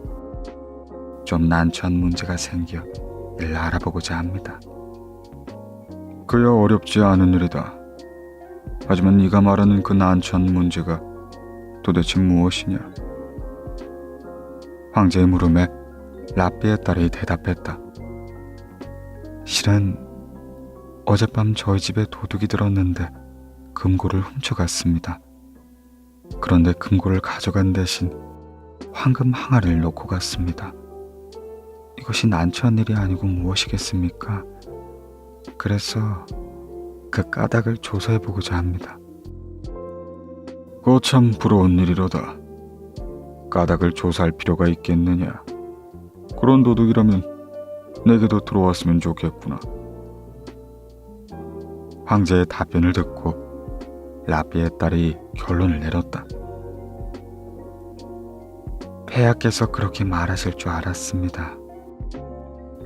좀 난처한 문제가 생겨 일을 알아보고자 합니다. 그야 어렵지 않은 일이다. 하지만 네가 말하는 그 난처한 문제가 도대체 무엇이냐? 황제의 물음에 라삐의 딸이 대답했다. 실은 어젯밤 저희 집에 도둑이 들었는데 금고를 훔쳐갔습니다. 그런데 금고를 가져간 대신 황금 항아리를 놓고 갔습니다. 이것이 난처한 일이 아니고 무엇이겠습니까? 그래서 그 까닭을 조사해보고자 합니다. 그거 참 부러운 일이로다. 까닭을 조사할 필요가 있겠느냐? 그런 도둑이라면 내게도 들어왔으면 좋겠구나. 황제의 답변을 듣고 라삐의 딸이 결론을 내렸다. 폐하께서 그렇게 말하실 줄 알았습니다.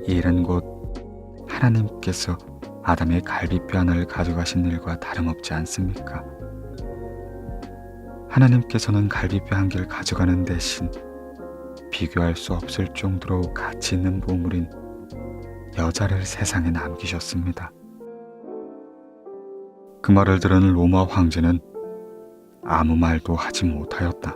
이 일은 곧 하나님께서 아담의 갈비뼈 하나를 가져가신 일과 다름없지 않습니까? 하나님께서는 갈비뼈 한 개를 가져가는 대신 비교할 수 없을 정도로 가치 있는 보물인 여자를 세상에 남기셨습니다. 그 말을 들은 로마 황제는 아무 말도 하지 못하였다.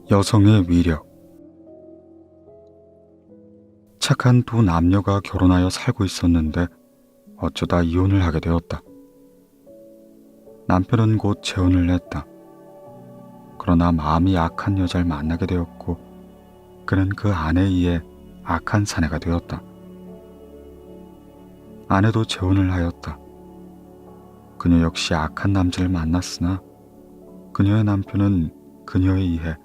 여성의 위력. 착한 두 남녀가 결혼하여 살고 있었는데 어쩌다 이혼을 하게 되었다. 남편은 곧 재혼을 했다. 그러나 마음이 악한 여자를 만나게 되었고 그는 그 아내에 의해 악한 사내가 되었다. 아내도 재혼을 하였다. 그녀 역시 악한 남자를 만났으나 그녀의 남편은 그녀에 의해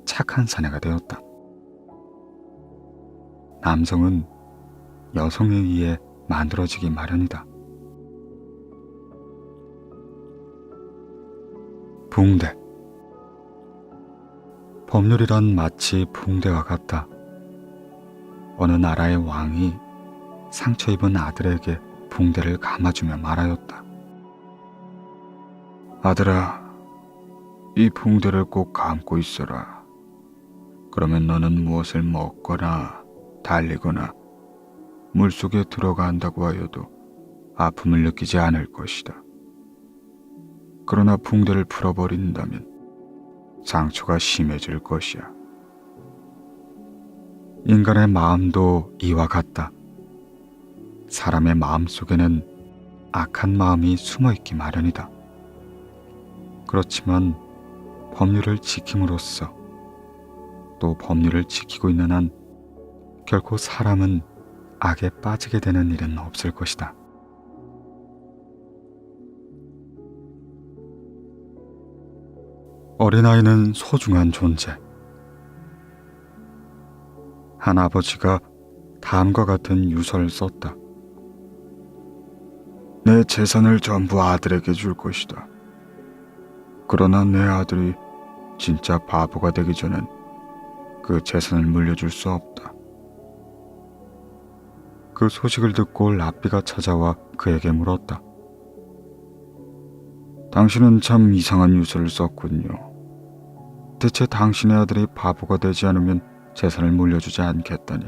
착한 사내가 되었다. 남성은 여성에 의해 만들어지기 마련이다. 붕대. 법률이란 마치 붕대와 같다. 어느 나라의 왕이 상처 입은 아들에게 붕대를 감아주며 말하였다. 아들아, 이 붕대를 꼭 감고 있어라. 그러면 너는 무엇을 먹거나 달리거나 물속에 들어간다고 하여도 아픔을 느끼지 않을 것이다. 그러나 붕대를 풀어버린다면 상처가 심해질 것이야. 인간의 마음도 이와 같다. 사람의 마음 속에는 악한 마음이 숨어있기 마련이다. 그렇지만 법률을 지킴으로써 또 법률을 지키고 있는 한 결코 사람은 악에 빠지게 되는 일은 없을 것이다. 어린아이는 소중한 존재. 한 아버지가 다음과 같은 유서를 썼다. 내 재산을 전부 아들에게 줄 것이다. 그러나 내 아들이 진짜 바보가 되기 전엔 그 재산을 물려줄 수 없다. 그 소식을 듣고 라삐가 찾아와 그에게 물었다. 당신은 참 이상한 유서를 썼군요. 대체 당신의 아들이 바보가 되지 않으면 재산을 물려주지 않겠다니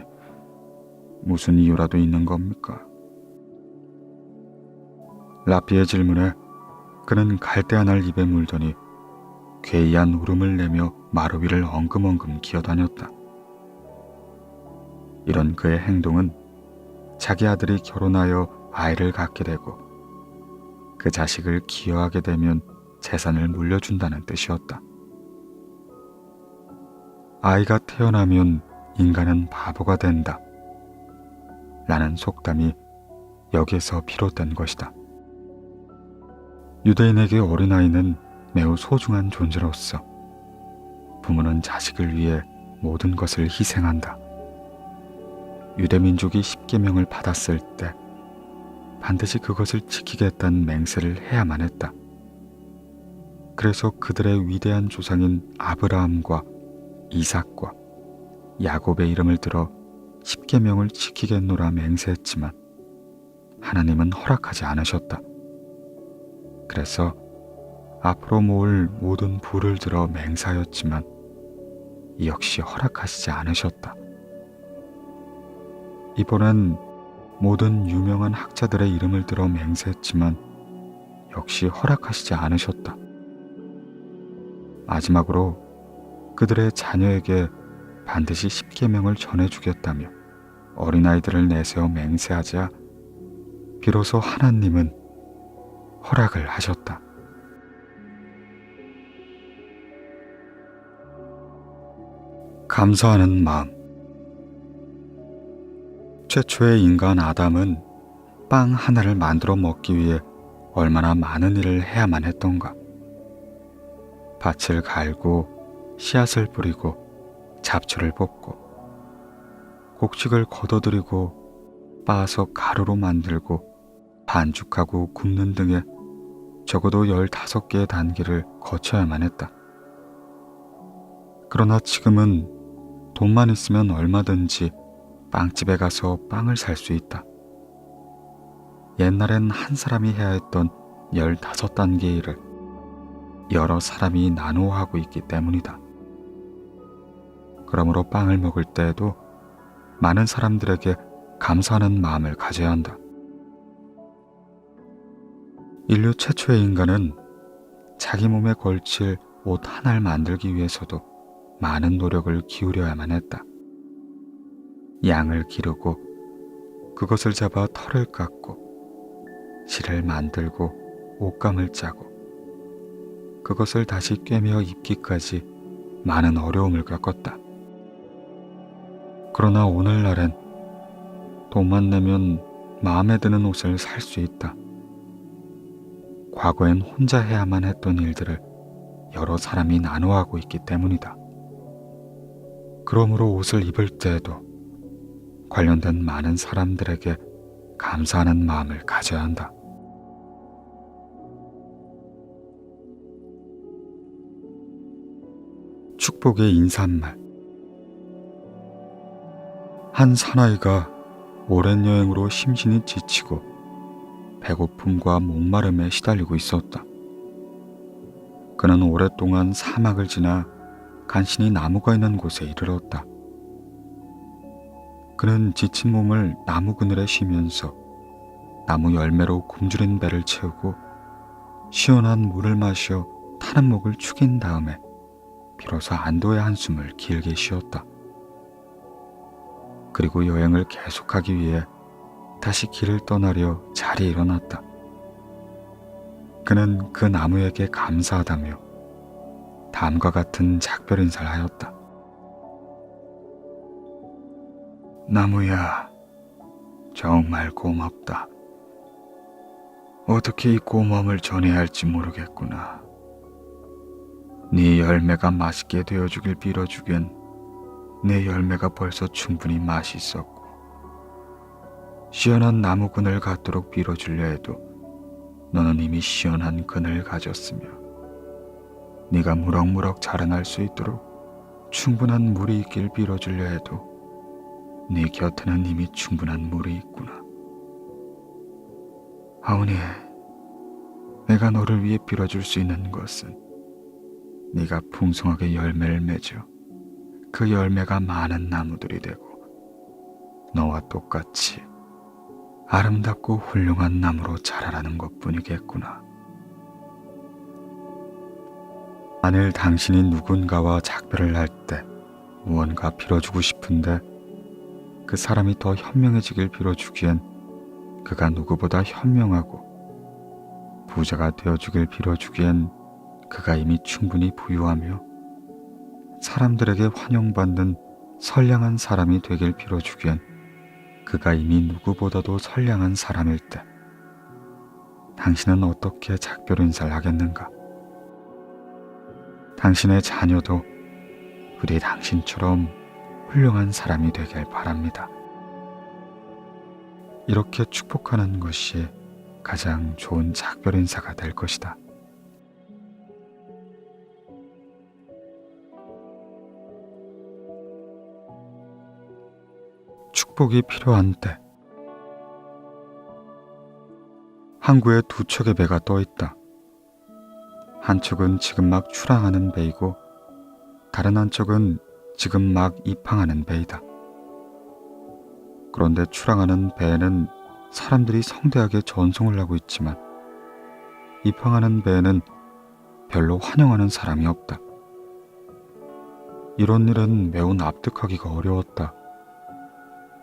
무슨 이유라도 있는 겁니까? 라삐의 질문에 그는 갈대아날 입에 물더니 괴이한 울음을 내며 마루 위를 엉금엉금 기어다녔다. 이런 그의 행동은 자기 아들이 결혼하여 아이를 갖게 되고 그 자식을 기여하게 되면 재산을 물려준다는 뜻이었다. 아이가 태어나면 인간은 바보가 된다. 라는 속담이 여기에서 비롯된 것이다. 유대인에게 어린아이는 매우 소중한 존재로서 부모는 자식을 위해 모든 것을 희생한다. 유대민족이 십계명을 받았을 때 반드시 그것을 지키겠다는 맹세를 해야만 했다. 그래서 그들의 위대한 조상인 아브라함과 이삭과 야곱의 이름을 들어 십계명을 지키겠노라 맹세했지만 하나님은 허락하지 않으셨다. 그래서 앞으로 모을 모든 부를 들어 맹세하였지만 역시 허락하시지 않으셨다. 이번엔 모든 유명한 학자들의 이름을 들어 맹세했지만 역시 허락하시지 않으셨다. 마지막으로 그들의 자녀에게 반드시 십계명을 전해주겠다며 어린아이들을 내세워 맹세하자 비로소 하나님은 허락을 하셨다. 감사하는 마음. 최초의 인간 아담은 빵 하나를 만들어 먹기 위해 얼마나 많은 일을 해야만 했던가. 밭을 갈고 씨앗을 뿌리고 잡초를 뽑고 곡식을 걷어들이고 빻아서 가루로 만들고 반죽하고 굽는 등의 적어도 15개의 단계를 거쳐야만 했다. 그러나 지금은 돈만 있으면 얼마든지 빵집에 가서 빵을 살 수 있다. 옛날엔 한 사람이 해야 했던 15단계의 일을 여러 사람이 나누어 하고 있기 때문이다. 그러므로 빵을 먹을 때에도 많은 사람들에게 감사하는 마음을 가져야 한다. 인류 최초의 인간은 자기 몸에 걸칠 옷 하나를 만들기 위해서도 많은 노력을 기울여야만 했다. 양을 기르고 그것을 잡아 털을 깎고 실을 만들고 옷감을 짜고 그것을 다시 꿰매어 입기까지 많은 어려움을 겪었다. 그러나 오늘날엔 돈만 내면 마음에 드는 옷을 살 수 있다. 과거엔 혼자 해야만 했던 일들을 여러 사람이 나누어 하고 있기 때문이다. 그러므로 옷을 입을 때에도 관련된 많은 사람들에게 감사하는 마음을 가져야 한다. 축복의 인사말. 한 사나이가 오랜 여행으로 심신이 지치고 배고픔과 목마름에 시달리고 있었다. 그는 오랫동안 사막을 지나 간신히 나무가 있는 곳에 이르렀다. 그는 지친 몸을 나무 그늘에 쉬면서 나무 열매로 굶주린 배를 채우고 시원한 물을 마셔 타는 목을 축인 다음에 비로소 안도의 한숨을 길게 쉬었다. 그리고 여행을 계속하기 위해 다시 길을 떠나려 자리에 일어났다. 그는 그 나무에게 감사하다며 다음과 같은 작별 인사를 하였다. 나무야, 정말 고맙다. 어떻게 이 고마움을 전해야 할지 모르겠구나. 네 열매가 맛있게 되어주길 빌어주겐 내 열매가 벌써 충분히 맛있었고 시원한 나무 그늘 갖도록 빌어주려 해도 너는 이미 시원한 그늘 가졌으며 네가 무럭무럭 자라날 수 있도록 충분한 물이 있길 빌어주려 해도 네 곁에는 이미 충분한 물이 있구나. 아우니, 내가 너를 위해 빌어줄 수 있는 것은 네가 풍성하게 열매를 맺어 그 열매가 많은 나무들이 되고 너와 똑같이 아름답고 훌륭한 나무로 자라라는 것뿐이겠구나. 만일 당신이 누군가와 작별을 할 때 무언가 빌어주고 싶은데 그 사람이 더 현명해지길 빌어주기엔 그가 누구보다 현명하고 부자가 되어주길 빌어주기엔 그가 이미 충분히 부유하며 사람들에게 환영받는 선량한 사람이 되길 빌어주기엔 그가 이미 누구보다도 선량한 사람일 때 당신은 어떻게 작별 인사를 하겠는가? 당신의 자녀도 부디 당신처럼 훌륭한 사람이 되길 바랍니다. 이렇게 축복하는 것이 가장 좋은 작별 인사가 될 것이다. 축복이 필요한 때 항구에 두 척의 배가 떠 있다. 한 척은 지금 막 출항하는 배이고 다른 한 척은 지금 막 입항하는 배이다. 그런데 출항하는 배에는 사람들이 성대하게 전송을 하고 있지만 입항하는 배에는 별로 환영하는 사람이 없다. 이런 일은 매우 납득하기가 어려웠다.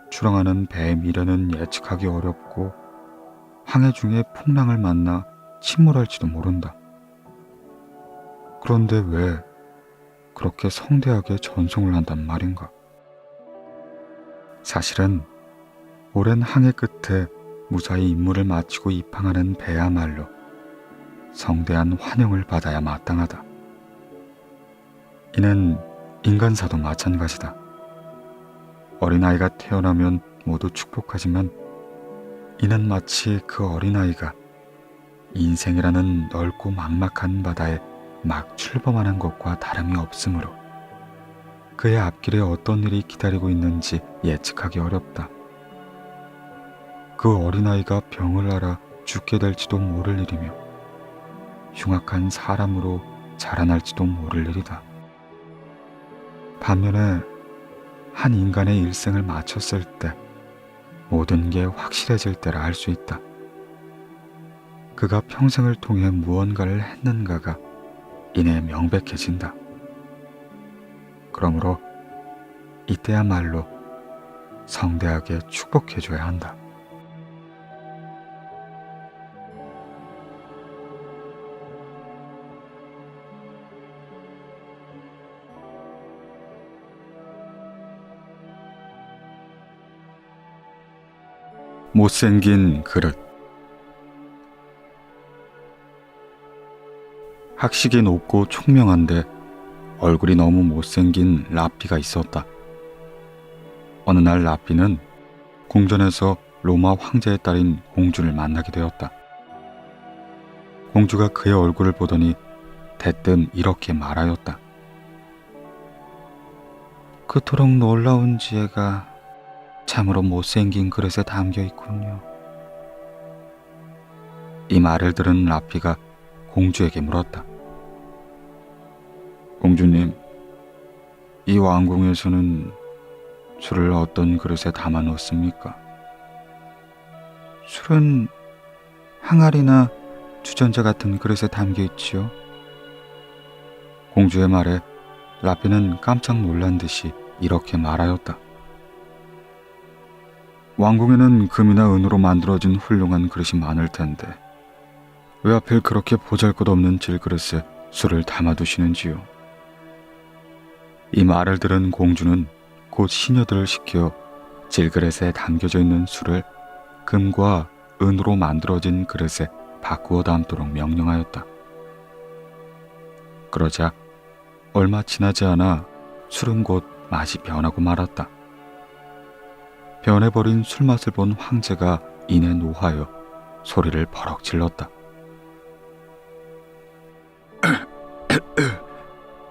출항하는 배의 미래는 예측하기 어렵고 항해 중에 풍랑을 만나 침몰할지도 모른다. 그런데 왜 그렇게 성대하게 전송을 한단 말인가? 사실은 오랜 항해 끝에 무사히 임무를 마치고 입항하는 배야말로 성대한 환영을 받아야 마땅하다. 이는 인간사도 마찬가지다. 어린아이가 태어나면 모두 축복하지만 이는 마치 그 어린아이가 인생이라는 넓고 막막한 바다에 막 출범하는 것과 다름이 없으므로 그의 앞길에 어떤 일이 기다리고 있는지 예측하기 어렵다. 그 어린아이가 병을 앓아 죽게 될지도 모를 일이며 흉악한 사람으로 자라날지도 모를 일이다. 반면에 한 인간의 일생을 마쳤을 때 모든 게 확실해질 때라 할 수 있다. 그가 평생을 통해 무언가를 했는가가 이내 명백해진다. 그러므로 이때야말로 성대하게 축복해줘야 한다. 못생긴 그릇. 학식이 높고 총명한데 얼굴이 너무 못생긴 라삐가 있었다. 어느 날 라삐는 궁전에서 로마 황제의 딸인 공주를 만나게 되었다. 공주가 그의 얼굴을 보더니 대뜸 이렇게 말하였다. 그토록 놀라운 지혜가 참으로 못생긴 그릇에 담겨 있군요. 이 말을 들은 라삐가 공주에게 물었다. 공주님, 이 왕궁에서는 술을 어떤 그릇에 담아 놓습니까? 술은 항아리나 주전자 같은 그릇에 담겨 있지요. 공주의 말에 라삐는 깜짝 놀란 듯이 이렇게 말하였다. 왕궁에는 금이나 은으로 만들어진 훌륭한 그릇이 많을 텐데 왜 하필 그렇게 보잘것없는 질그릇에 술을 담아두시는지요? 이 말을 들은 공주는 곧 시녀들을 시켜 질그릇에 담겨져 있는 술을 금과 은으로 만들어진 그릇에 바꾸어 담도록 명령하였다. 그러자 얼마 지나지 않아 술은 곧 맛이 변하고 말았다. 변해버린 술맛을 본 황제가 이내 노하여 소리를 버럭 질렀다.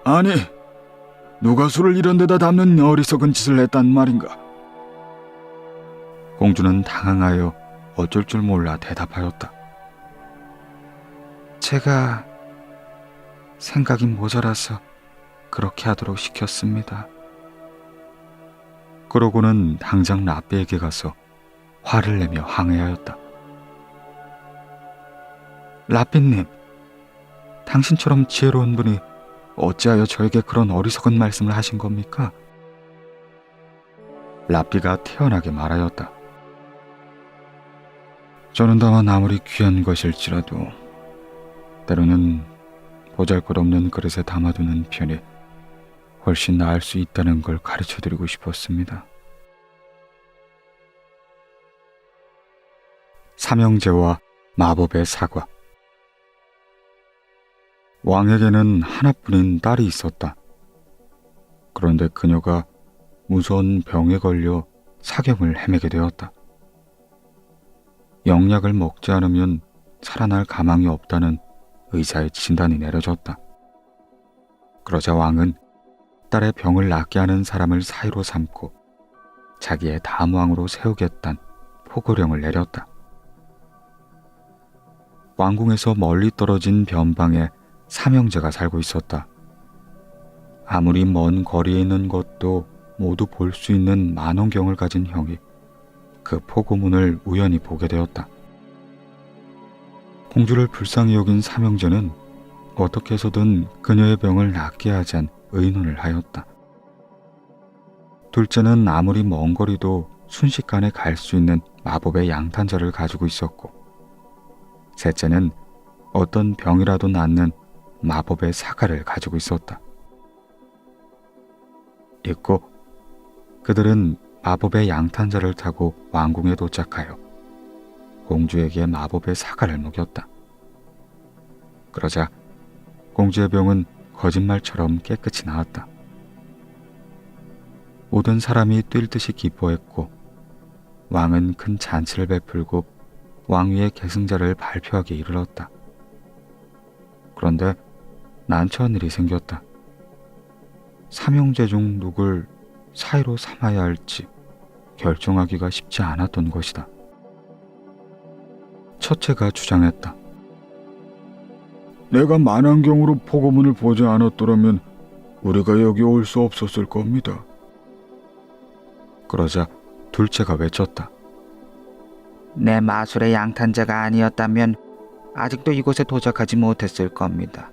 아니, 누가 술을 이런 데다 담는 어리석은 짓을 했단 말인가? 공주는 당황하여 어쩔 줄 몰라 대답하였다. 제가 생각이 모자라서 그렇게 하도록 시켰습니다. 그러고는 당장 라삐에게 가서 화를 내며 항의하였다. 라삐님, 당신처럼 지혜로운 분이 어찌하여 저에게 그런 어리석은 말씀을 하신 겁니까? 라삐가 태연하게 말하였다. 저는 다만 아무리 귀한 것일지라도 때로는 보잘것없는 그릇에 담아두는 편이 훨씬 나을 수 있다는 걸 가르쳐드리고 싶었습니다. 삼형제와 마법의 사과. 왕에게는 하나뿐인 딸이 있었다. 그런데 그녀가 무서운 병에 걸려 사경을 헤매게 되었다. 영약을 먹지 않으면 살아날 가망이 없다는 의사의 진단이 내려졌다. 그러자 왕은 딸의 병을 낫게 하는 사람을 사이로 삼고 자기의 다음 왕으로 세우겠다는 포고령을 내렸다. 왕궁에서 멀리 떨어진 변방에 삼형제가 살고 있었다. 아무리 먼 거리에 있는 것도 모두 볼 수 있는 만원경을 가진 형이 그 포고문을 우연히 보게 되었다. 공주를 불쌍히 여긴 삼형제는 어떻게 해서든 그녀의 병을 낫게 하잔 의논을 하였다. 둘째는 아무리 먼 거리도 순식간에 갈 수 있는 마법의 양탄자를 가지고 있었고, 셋째는 어떤 병이라도 낫는 마법의 사과를 가지고 있었다. 있고 그들은 마법의 양탄자를 타고 왕궁에 도착하여 공주에게 마법의 사과를 먹였다. 그러자 공주의 병은 거짓말처럼 깨끗이 나았다. 모든 사람이 뛸 듯이 기뻐했고 왕은 큰 잔치를 베풀고 왕위의 계승자를 발표하게 이르렀다. 그런데 난처한 일이 생겼다. 삼형제 중 누굴 사이로 삼아야 할지 결정하기가 쉽지 않았던 것이다. 첫째가 주장했다. 내가 만안경으로 포고문을 보지 않았더라면 우리가 여기 올 수 없었을 겁니다. 그러자 둘째가 외쳤다. 내 마술의 양탄자가 아니었다면 아직도 이곳에 도착하지 못했을 겁니다.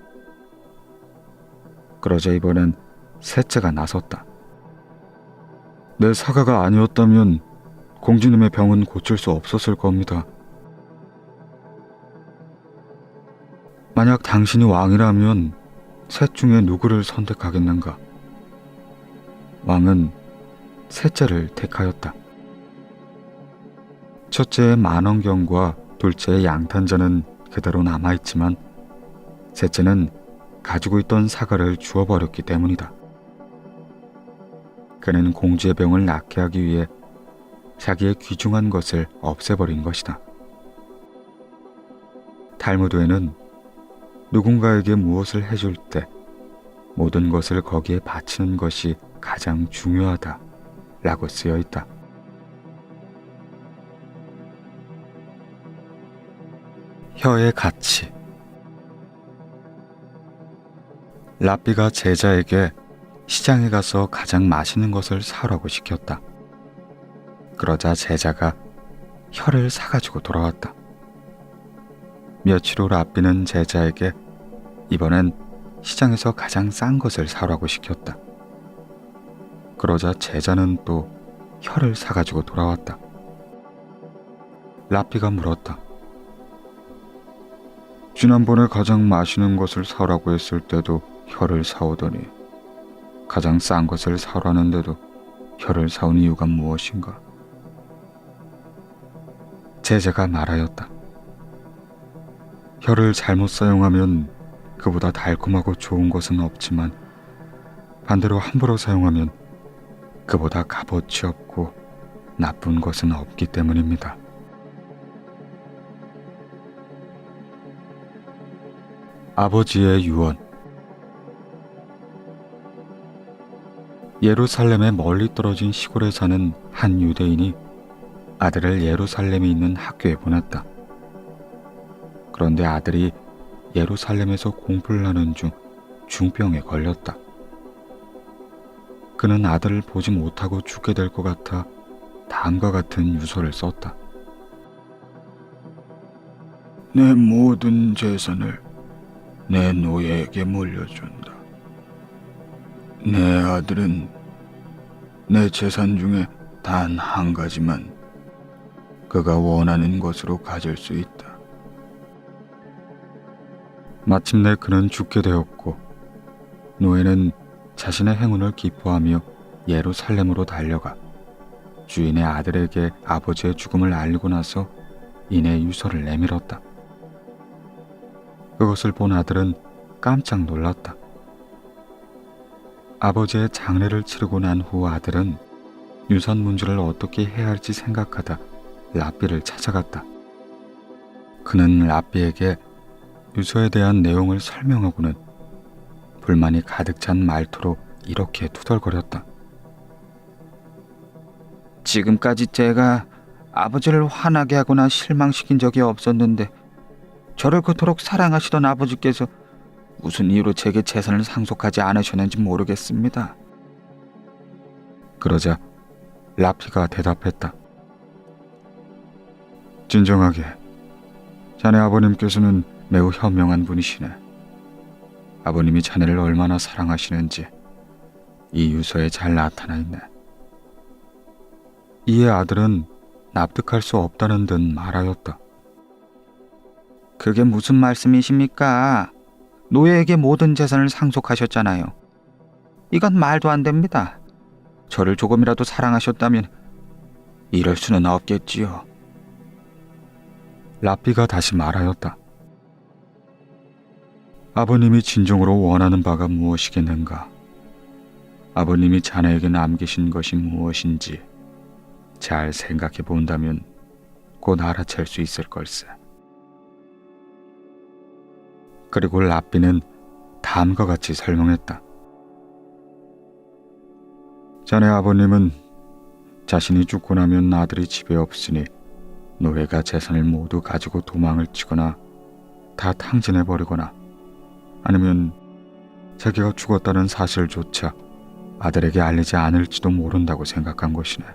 그러자 이번엔 셋째가 나섰다. 내 사과가 아니었다면 공주님의 병은 고칠 수 없었을 겁니다. 만약 당신이 왕이라면 셋 중에 누구를 선택하겠는가? 왕은 셋째를 택하였다. 첫째의 만원경과 둘째의 양탄자는 그대로 남아있지만 셋째는 가지고 있던 사과를 주워버렸기 때문이다. 그는 공주의 병을 낫게 하기 위해 자기의 귀중한 것을 없애버린 것이다. 탈무드에는 누군가에게 무엇을 해줄 때 모든 것을 거기에 바치는 것이 가장 중요하다 라고 쓰여 있다. 혀의 가치. 라삐가 제자에게 시장에 가서 가장 맛있는 것을 사오라고 시켰다. 그러자 제자가 혀를 사가지고 돌아왔다. 며칠 후 라삐는 제자에게 이번엔 시장에서 가장 싼 것을 사오라고 시켰다. 그러자 제자는 또 혀를 사가지고 돌아왔다. 라삐가 물었다. 지난번에 가장 맛있는 것을 사오라고 했을 때도 혀를 사오더니 가장 싼 것을 사오라는데도 혀를 사온 이유가 무엇인가? 제자가 말하였다. 혀를 잘못 사용하면 그보다 달콤하고 좋은 것은 없지만 반대로 함부로 사용하면 그보다 값어치 없고 나쁜 것은 없기 때문입니다. 아버지의 유언. 예루살렘의 멀리 떨어진 시골에 사는 한 유대인이 아들을 예루살렘에 있는 학교에 보냈다. 그런데 아들이 예루살렘에서 공부를 하는 중 중병에 걸렸다. 그는 아들을 보지 못하고 죽게 될 것 같아 다음과 같은 유서를 썼다. 내 모든 재산을 내 노예에게 물려준다. 내 아들은 내 재산 중에 단 한 가지만 그가 원하는 것으로 가질 수 있다. 마침내 그는 죽게 되었고 노예는 자신의 행운을 기뻐하며 예루살렘으로 달려가 주인의 아들에게 아버지의 죽음을 알리고 나서 이내 유서를 내밀었다. 그것을 본 아들은 깜짝 놀랐다. 아버지의 장례를 치르고 난 후 아들은 유산 문제를 어떻게 해야 할지 생각하다 랍비를 찾아갔다. 그는 랍비에게 유서에 대한 내용을 설명하고는 불만이 가득 찬 말투로 이렇게 투덜거렸다. 지금까지 제가 아버지를 화나게 하거나 실망시킨 적이 없었는데 저를 그토록 사랑하시던 아버지께서 무슨 이유로 제게 재산을 상속하지 않으셨는지 모르겠습니다. 그러자 라피가 대답했다. 진정하게, 자네 아버님께서는 매우 현명한 분이시네. 아버님이 자네를 얼마나 사랑하시는지 이 유서에 잘 나타나 있네. 이에 아들은 납득할 수 없다는 듯 말하였다. 그게 무슨 말씀이십니까? 노예에게 모든 재산을 상속하셨잖아요. 이건 말도 안 됩니다. 저를 조금이라도 사랑하셨다면 이럴 수는 없겠지요. 라피가 다시 말하였다. 아버님이 진정으로 원하는 바가 무엇이겠는가? 아버님이 자네에게 남기신 것이 무엇인지 잘 생각해 본다면 곧 알아챌 수 있을 걸세. 그리고 라피는 다음과 같이 설명했다. 자네 아버님은 자신이 죽고 나면 아들이 집에 없으니 노예가 재산을 모두 가지고 도망을 치거나 다 탕진해버리거나 아니면 자기가 죽었다는 사실조차 아들에게 알리지 않을지도 모른다고 생각한 것이네.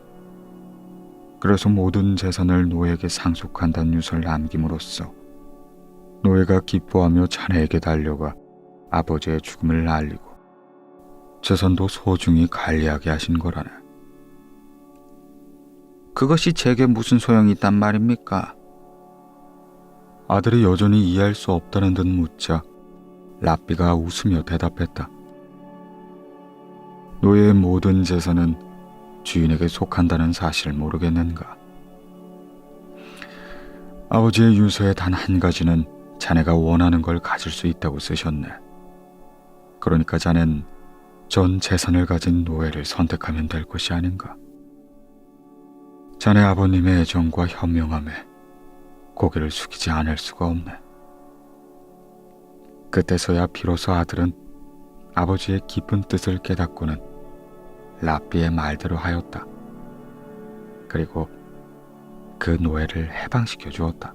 그래서 모든 재산을 노예에게 상속한다는 유서를 남김으로써 노예가 기뻐하며 자네에게 달려가 아버지의 죽음을 알리고 재산도 소중히 관리하게 하신 거라네. 그것이 제게 무슨 소용이 있단 말입니까? 아들이 여전히 이해할 수 없다는 듯 묻자 라비가 웃으며 대답했다. 노예의 모든 재산은 주인에게 속한다는 사실을 모르겠는가? 아버지의 유서의 단 한 가지는 자네가 원하는 걸 가질 수 있다고 쓰셨네. 그러니까 자넨 전 재산을 가진 노예를 선택하면 될 것이 아닌가? 자네 아버님의 애정과 현명함에 고개를 숙이지 않을 수가 없네. 그때서야 비로소 아들은 아버지의 깊은 뜻을 깨닫고는 라비의 말대로 하였다. 그리고 그 노예를 해방시켜 주었다.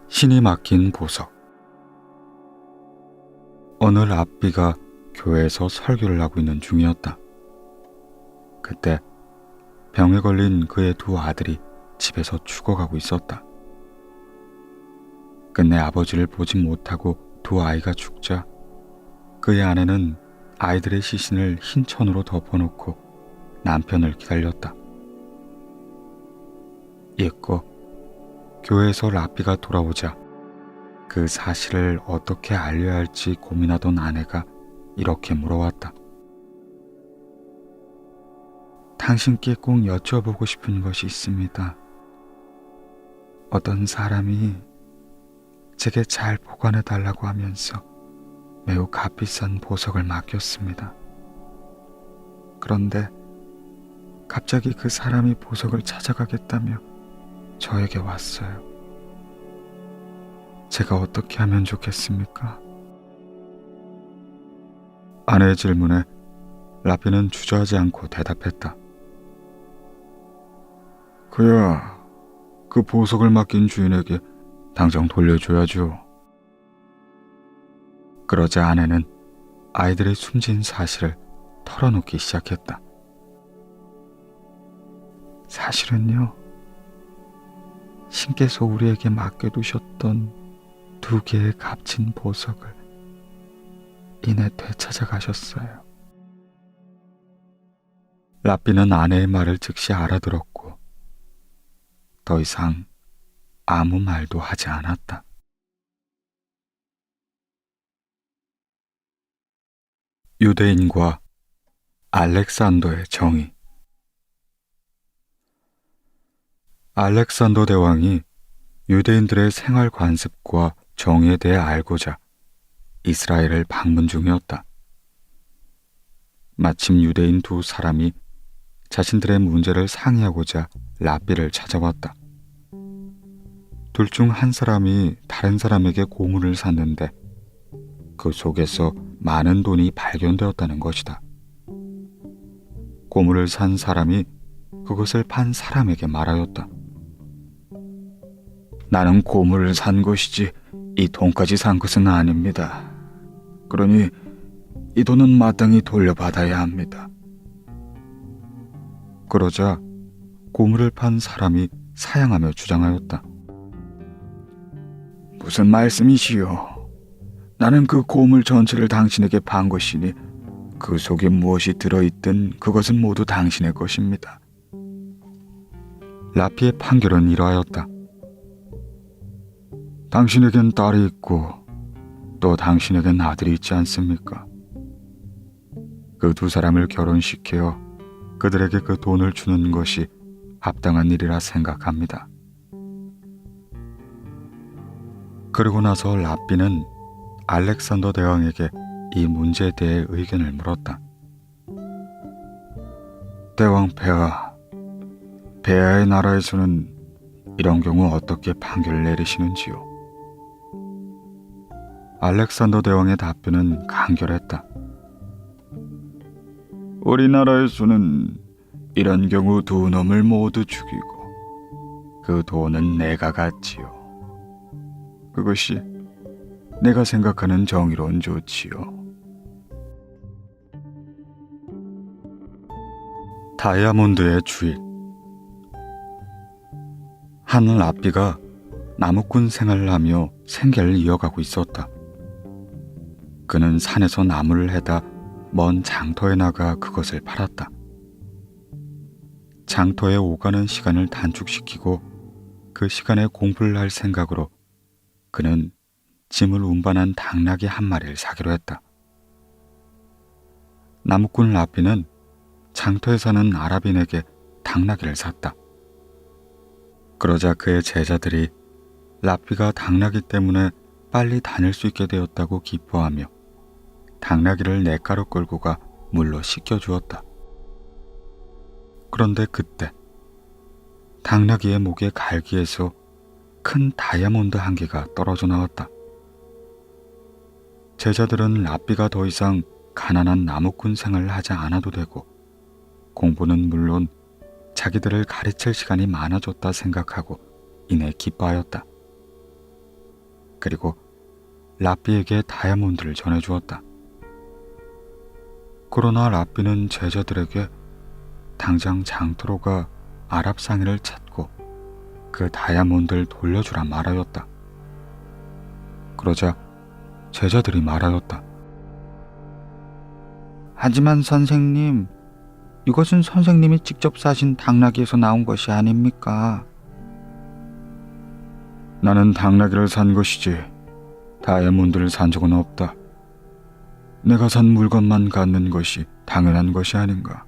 신이 맡긴 보석. 어느 랍비가 교회에서 설교를 하고 있는 중이었다. 그때 병에 걸린 그의 두 아들이 집에서 죽어가고 있었다. 끝내 아버지를 보지 못하고 두 아이가 죽자 그의 아내는 아이들의 시신을 흰 천으로 덮어놓고 남편을 기다렸다. 잊고 교회에서 랍비가 돌아오자 그 사실을 어떻게 알려야 할지 고민하던 아내가 이렇게 물어왔다. 당신께 꼭 여쭤보고 싶은 것이 있습니다. 어떤 사람이 제게 잘 보관해 달라고 하면서 매우 값비싼 보석을 맡겼습니다. 그런데 갑자기 그 사람이 보석을 찾아가겠다며 저에게 왔어요. 제가 어떻게 하면 좋겠습니까? 아내의 질문에 라피는 주저하지 않고 대답했다. 그야 그 보석을 맡긴 주인에게 당장 돌려줘야죠. 그러자 아내는 아이들의 숨진 사실을 털어놓기 시작했다. 사실은요, 신께서 우리에게 맡겨두셨던 2개의 값진 보석을 이내 되찾아가셨어요. 라삐는 아내의 말을 즉시 알아들었고 더 이상 아무 말도 하지 않았다. 유대인과 알렉산더의 정의. 알렉산더 대왕이 유대인들의 생활 관습과 정의에 대해 알고자 이스라엘을 방문 중이었다. 마침 유대인 2사람이 자신들의 문제를 상의하고자 라삐를 찾아왔다. 둘 중 한 사람이 다른 사람에게 고물을 샀는데 그 속에서 많은 돈이 발견되었다는 것이다. 고물을 산 사람이 그것을 판 사람에게 말하였다. 나는 고물을 산 것이지 이 돈까지 산 것은 아닙니다. 그러니 이 돈은 마땅히 돌려받아야 합니다. 그러자 고물을 판 사람이 사양하며 주장하였다. 무슨 말씀이시오? 나는 그 고물 전체를 당신에게 판 것이니 그 속에 무엇이 들어있든 그것은 모두 당신의 것입니다. 라피의 판결은 이러하였다. 당신에겐 딸이 있고 또 당신에겐 아들이 있지 않습니까? 그 2사람을 결혼시켜 그들에게 그 돈을 주는 것이 합당한 일이라 생각합니다. 그러고 나서 라삐는 알렉산더 대왕에게 이 문제에 대해 의견을 물었다. 대왕 폐하, 폐하의 나라에서는 이런 경우 어떻게 판결을 내리시는지요? 알렉산더 대왕의 답변은 간결했다. 우리나라에서는 이런 경우 2놈을 모두 죽이고 그 돈은 내가 갖지요. 그것이 내가 생각하는 정의로운 조치요. 다이아몬드의 주인. 한 라삐가 나무꾼 생활을 하며 생계를 이어가고 있었다. 그는 산에서 나무를 해다 먼 장터에 나가 그것을 팔았다. 장터에 오가는 시간을 단축시키고 그 시간에 공부를 할 생각으로 그는 짐을 운반한 당나귀 한 마리를 사기로 했다. 나무꾼 라삐는 장터에 사는 아랍인에게 당나귀를 샀다. 그러자 그의 제자들이 라삐가 당나귀 때문에 빨리 다닐 수 있게 되었다고 기뻐하며 당나귀를 냇가로 끌고 가 물로 씻겨주었다. 그런데 그때 당나귀의 목의 갈기에서 큰 다이아몬드 한 개가 떨어져 나왔다. 제자들은 라삐가 더 이상 가난한 나무꾼 생활을 하지 않아도 되고 공부는 물론 자기들을 가르칠 시간이 많아졌다 생각하고 이내 기뻐하였다. 그리고 라삐에게 다이아몬드를 전해주었다. 그러나 라삐는 제자들에게 당장 장터로 가 아랍 상인을 찾고 그 다이아몬드를 돌려주라 말하였다. 그러자 제자들이 말하였다. 하지만 선생님, 이것은 선생님이 직접 사신 당나귀에서 나온 것이 아닙니까? 나는 당나귀를 산 것이지 다이아몬드를 산 적은 없다. 내가 산 물건만 갖는 것이 당연한 것이 아닌가.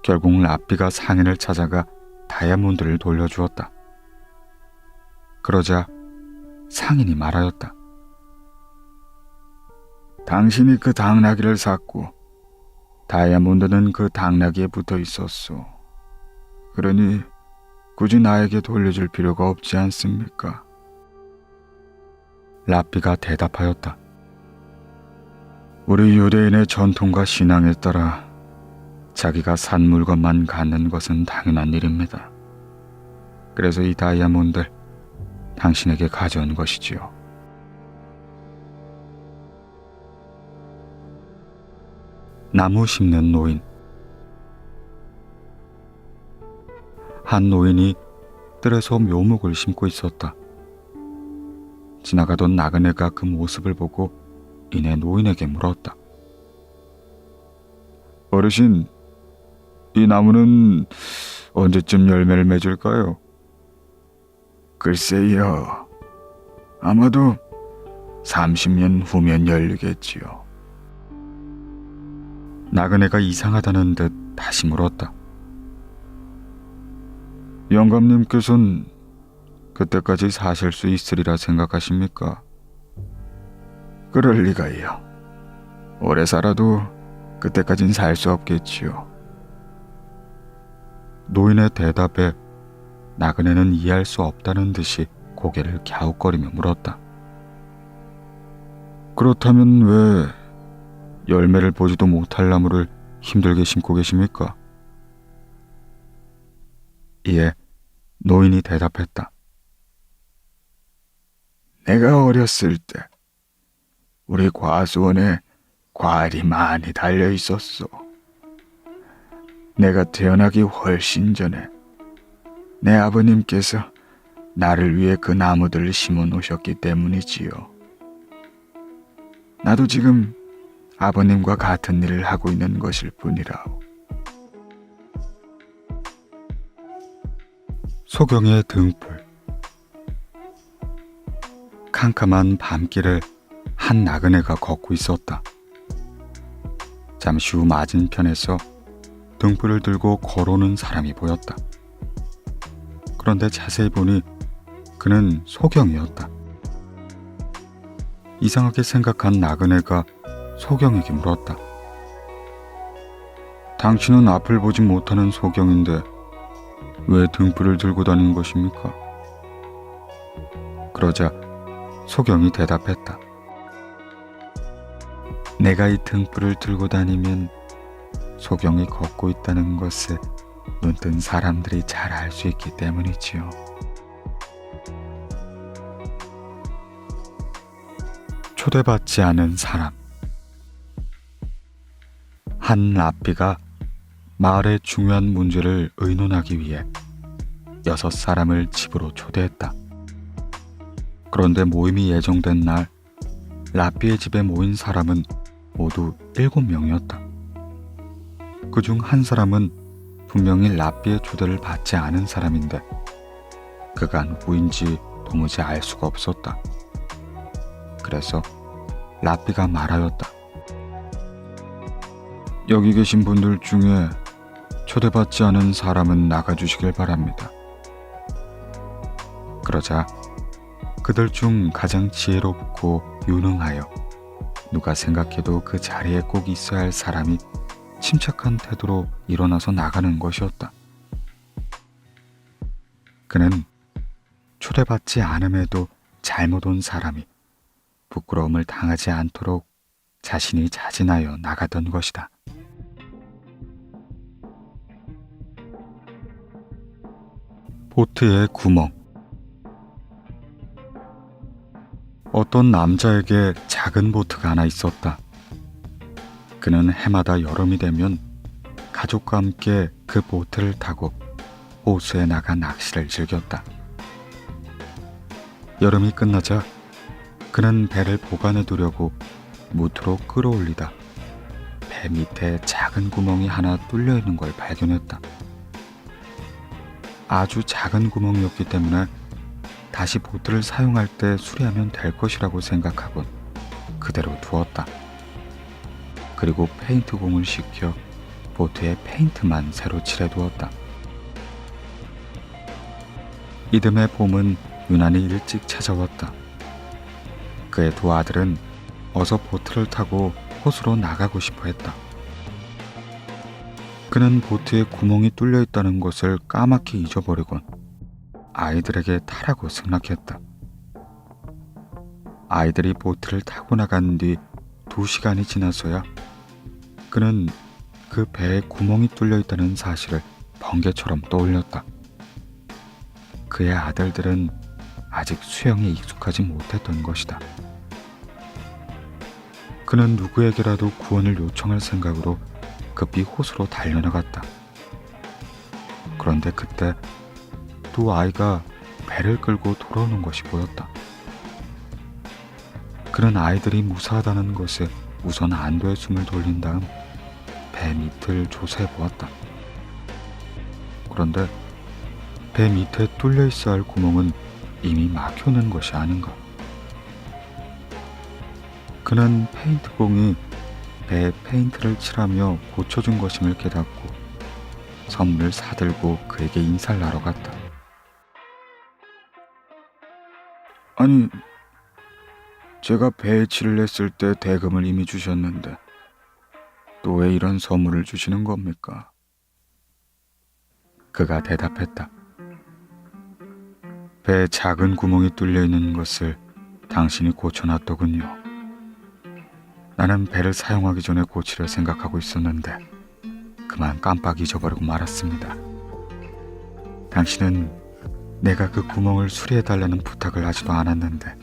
결국 라삐가 상인을 찾아가 다이아몬드를 돌려주었다. 그러자 상인이 말하였다. 당신이 그 당나귀를 샀고 다이아몬드는 그 당나귀에 붙어 있었소. 그러니 굳이 나에게 돌려줄 필요가 없지 않습니까? 라삐가 대답하였다. 우리 유대인의 전통과 신앙에 따라 자기가 산 물건만 갖는 것은 당연한 일입니다. 그래서 이 다이아몬드를 당신에게 가져온 것이지요. 나무 심는 노인. 한 노인이 뜰에서 묘목을 심고 있었다. 지나가던 나그네가 그 모습을 보고 이내 노인에게 물었다. 어르신, 이 나무는 언제쯤 열매를 맺을까요? 글쎄요, 아마도 30년 후면 열리겠지요. 나그네가 이상하다는 듯 다시 물었다. 영감님께서는 그때까지 사실 수 있으리라 생각하십니까? 그럴 리가요. 오래 살아도 그때까진 살 수 없겠지요. 노인의 대답에 나그네는 이해할 수 없다는 듯이 고개를 갸웃거리며 물었다. 그렇다면 왜 열매를 보지도 못할 나무를 힘들게 심고 계십니까? 이에 노인이 대답했다. 내가 어렸을 때 우리 과수원에 과일이 많이 달려 있었소. 내가 태어나기 훨씬 전에 내 아버님께서 나를 위해 그 나무들을 심어 놓으셨기 때문이지요. 나도 지금 아버님과 같은 일을 하고 있는 것일 뿐이라오. 소경의 등불. 캄캄한 밤길을 한 나그네가 걷고 있었다. 잠시 후 맞은편에서 등불을 들고 걸어오는 사람이 보였다. 그런데 자세히 보니 그는 소경이었다. 이상하게 생각한 나그네가 소경에게 물었다. 당신은 앞을 보지 못하는 소경인데 왜 등불을 들고 다니는 것입니까? 그러자 소경이 대답했다. 내가 이 등불을 들고 다니면 소경이 걷고 있다는 것을 눈뜬 사람들이 잘 알 수 있기 때문이지요. 초대받지 않은 사람. 한 랍비가 마을의 중요한 문제를 의논하기 위해 6사람을 집으로 초대했다. 그런데 모임이 예정된 날 랍비의 집에 모인 사람은 모두 7명이었다. 그중 한 사람은 분명히 랍비의 초대를 받지 않은 사람인데 그가 누구인지 도무지 알 수가 없었다. 그래서 랍비가 말하였다. 여기 계신 분들 중에 초대받지 않은 사람은 나가주시길 바랍니다. 그러자 그들 중 가장 지혜롭고 유능하여 누가 생각해도 그 자리에 꼭 있어야 할 사람이 침착한 태도로 일어나서 나가는 것이었다. 그는 초대받지 않음에도 잘못 온 사람이 부끄러움을 당하지 않도록 자신이 자진하여 나가던 것이다. 보트의 구멍. 어떤 남자에게 작은 보트가 하나 있었다. 그는 해마다 여름이 되면 가족과 함께 그 보트를 타고 호수에 나가 낚시를 즐겼다. 여름이 끝나자 그는 배를 보관해 두려고 무트로 끌어올리다 배 밑에 작은 구멍이 하나 뚫려 있는 걸 발견했다. 아주 작은 구멍이었기 때문에 다시 보트를 사용할 때 수리하면 될 것이라고 생각하곤 그대로 두었다. 그리고 페인트공을 시켜 보트에 페인트만 새로 칠해두었다. 이듬해 봄은 유난히 일찍 찾아왔다. 그의 두 아들은 어서 보트를 타고 호수로 나가고 싶어 했다. 그는 보트에 구멍이 뚫려 있다는 것을 까맣게 잊어버리곤 아이들에게 타라고 승낙했다. 아이들이 보트를 타고 나간 뒤 2시간이 지나서야 그는 그 배에 구멍이 뚫려 있다는 사실을 번개처럼 떠올렸다. 그의 아들들은 아직 수영에 익숙하지 못했던 것이다. 그는 누구에게라도 구원을 요청할 생각으로 급히 호수로 달려나갔다. 그런데 그때 두 아이가 배를 끌고 돌아오는 것이 보였다. 그는 아이들이 무사하다는 것에 우선 안도의 숨을 돌린 다음 배 밑을 조사해 보았다. 그런데 배 밑에 뚫려 있어야 할 구멍은 이미 막혀있는 것이 아닌가. 그는 페인트공이 배에 페인트를 칠하며 고쳐준 것임을 깨닫고 선물을 사들고 그에게 인사를 하러 갔다. 아니, 제가 배에 칠을 했을 때 대금을 이미 주셨는데 또 왜 이런 선물을 주시는 겁니까? 그가 대답했다. 배에 작은 구멍이 뚫려 있는 것을 당신이 고쳐놨더군요. 나는 배를 사용하기 전에 고치려 생각하고 있었는데 그만 깜빡 잊어버리고 말았습니다. 당신은 내가 그 구멍을 수리해달라는 부탁을 하지도 않았는데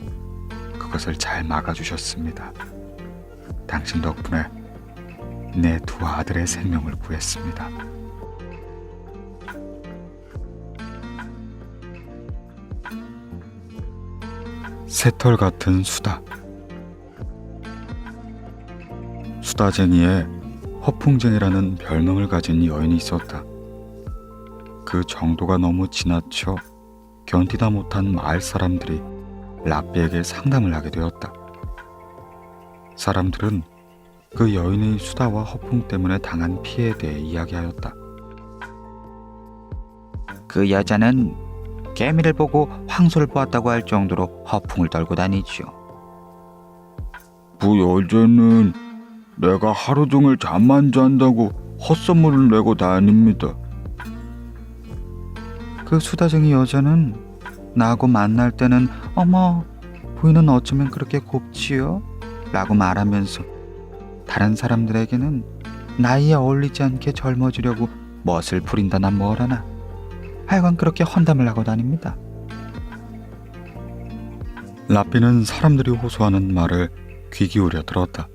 그것을 잘 막아주셨습니다. 당신 덕분에 내 두 아들의 생명을 구했습니다. 새털 같은 수다. 수다쟁이에 허풍쟁이라는 별명을 가진 여인이 있었다. 그 정도가 너무 지나쳐 견디다 못한 마을 사람들이 라삐에게 상담을 하게 되었다. 사람들은 그 여인의 수다와 허풍 때문에 당한 피해에 대해 이야기하였다. 그 여자는 개미를 보고 황소를 보았다고 할 정도로 허풍을 떨고 다니죠. 그 여자는 내가 하루 종일 잠만 잔다고 헛선물을 내고 다닙니다. 그 수다쟁이 여자는 나하고 만날 때는 어머, 부인은 어쩌면 그렇게 곱지요? 라고 말하면서 다른 사람들에게는 나이에 어울리지 않게 젊어지려고 멋을 부린다나 뭐라나 하여간 그렇게 헌담을 하고 다닙니다. 라삐는 사람들이 호소하는 말을 귀 기울여 들었다.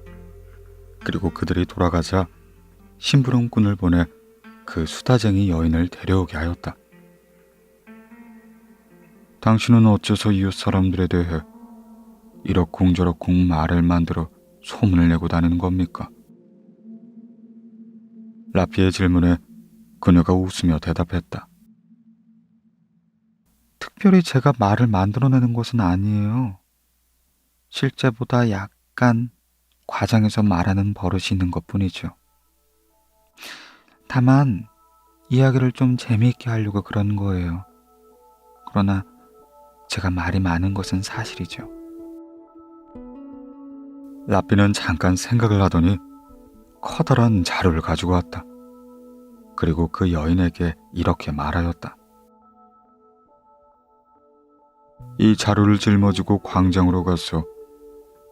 그리고 그들이 돌아가자 심부름꾼을 보내 그 수다쟁이 여인을 데려오게 하였다. 당신은 어째서 이웃 사람들에 대해 이러쿵저러쿵 말을 만들어 소문을 내고 다니는 겁니까? 라피의 질문에 그녀가 웃으며 대답했다. 특별히 제가 말을 만들어내는 것은 아니에요. 실제보다 약간 과장해서 말하는 버릇이 있는 것뿐이죠. 다만 이야기를 좀 재미있게 하려고 그런 거예요. 그러나 제가 말이 많은 것은 사실이죠. 라삐는 잠깐 생각을 하더니 커다란 자루를 가지고 왔다. 그리고 그 여인에게 이렇게 말하였다. 이 자루를 짊어지고 광장으로 가서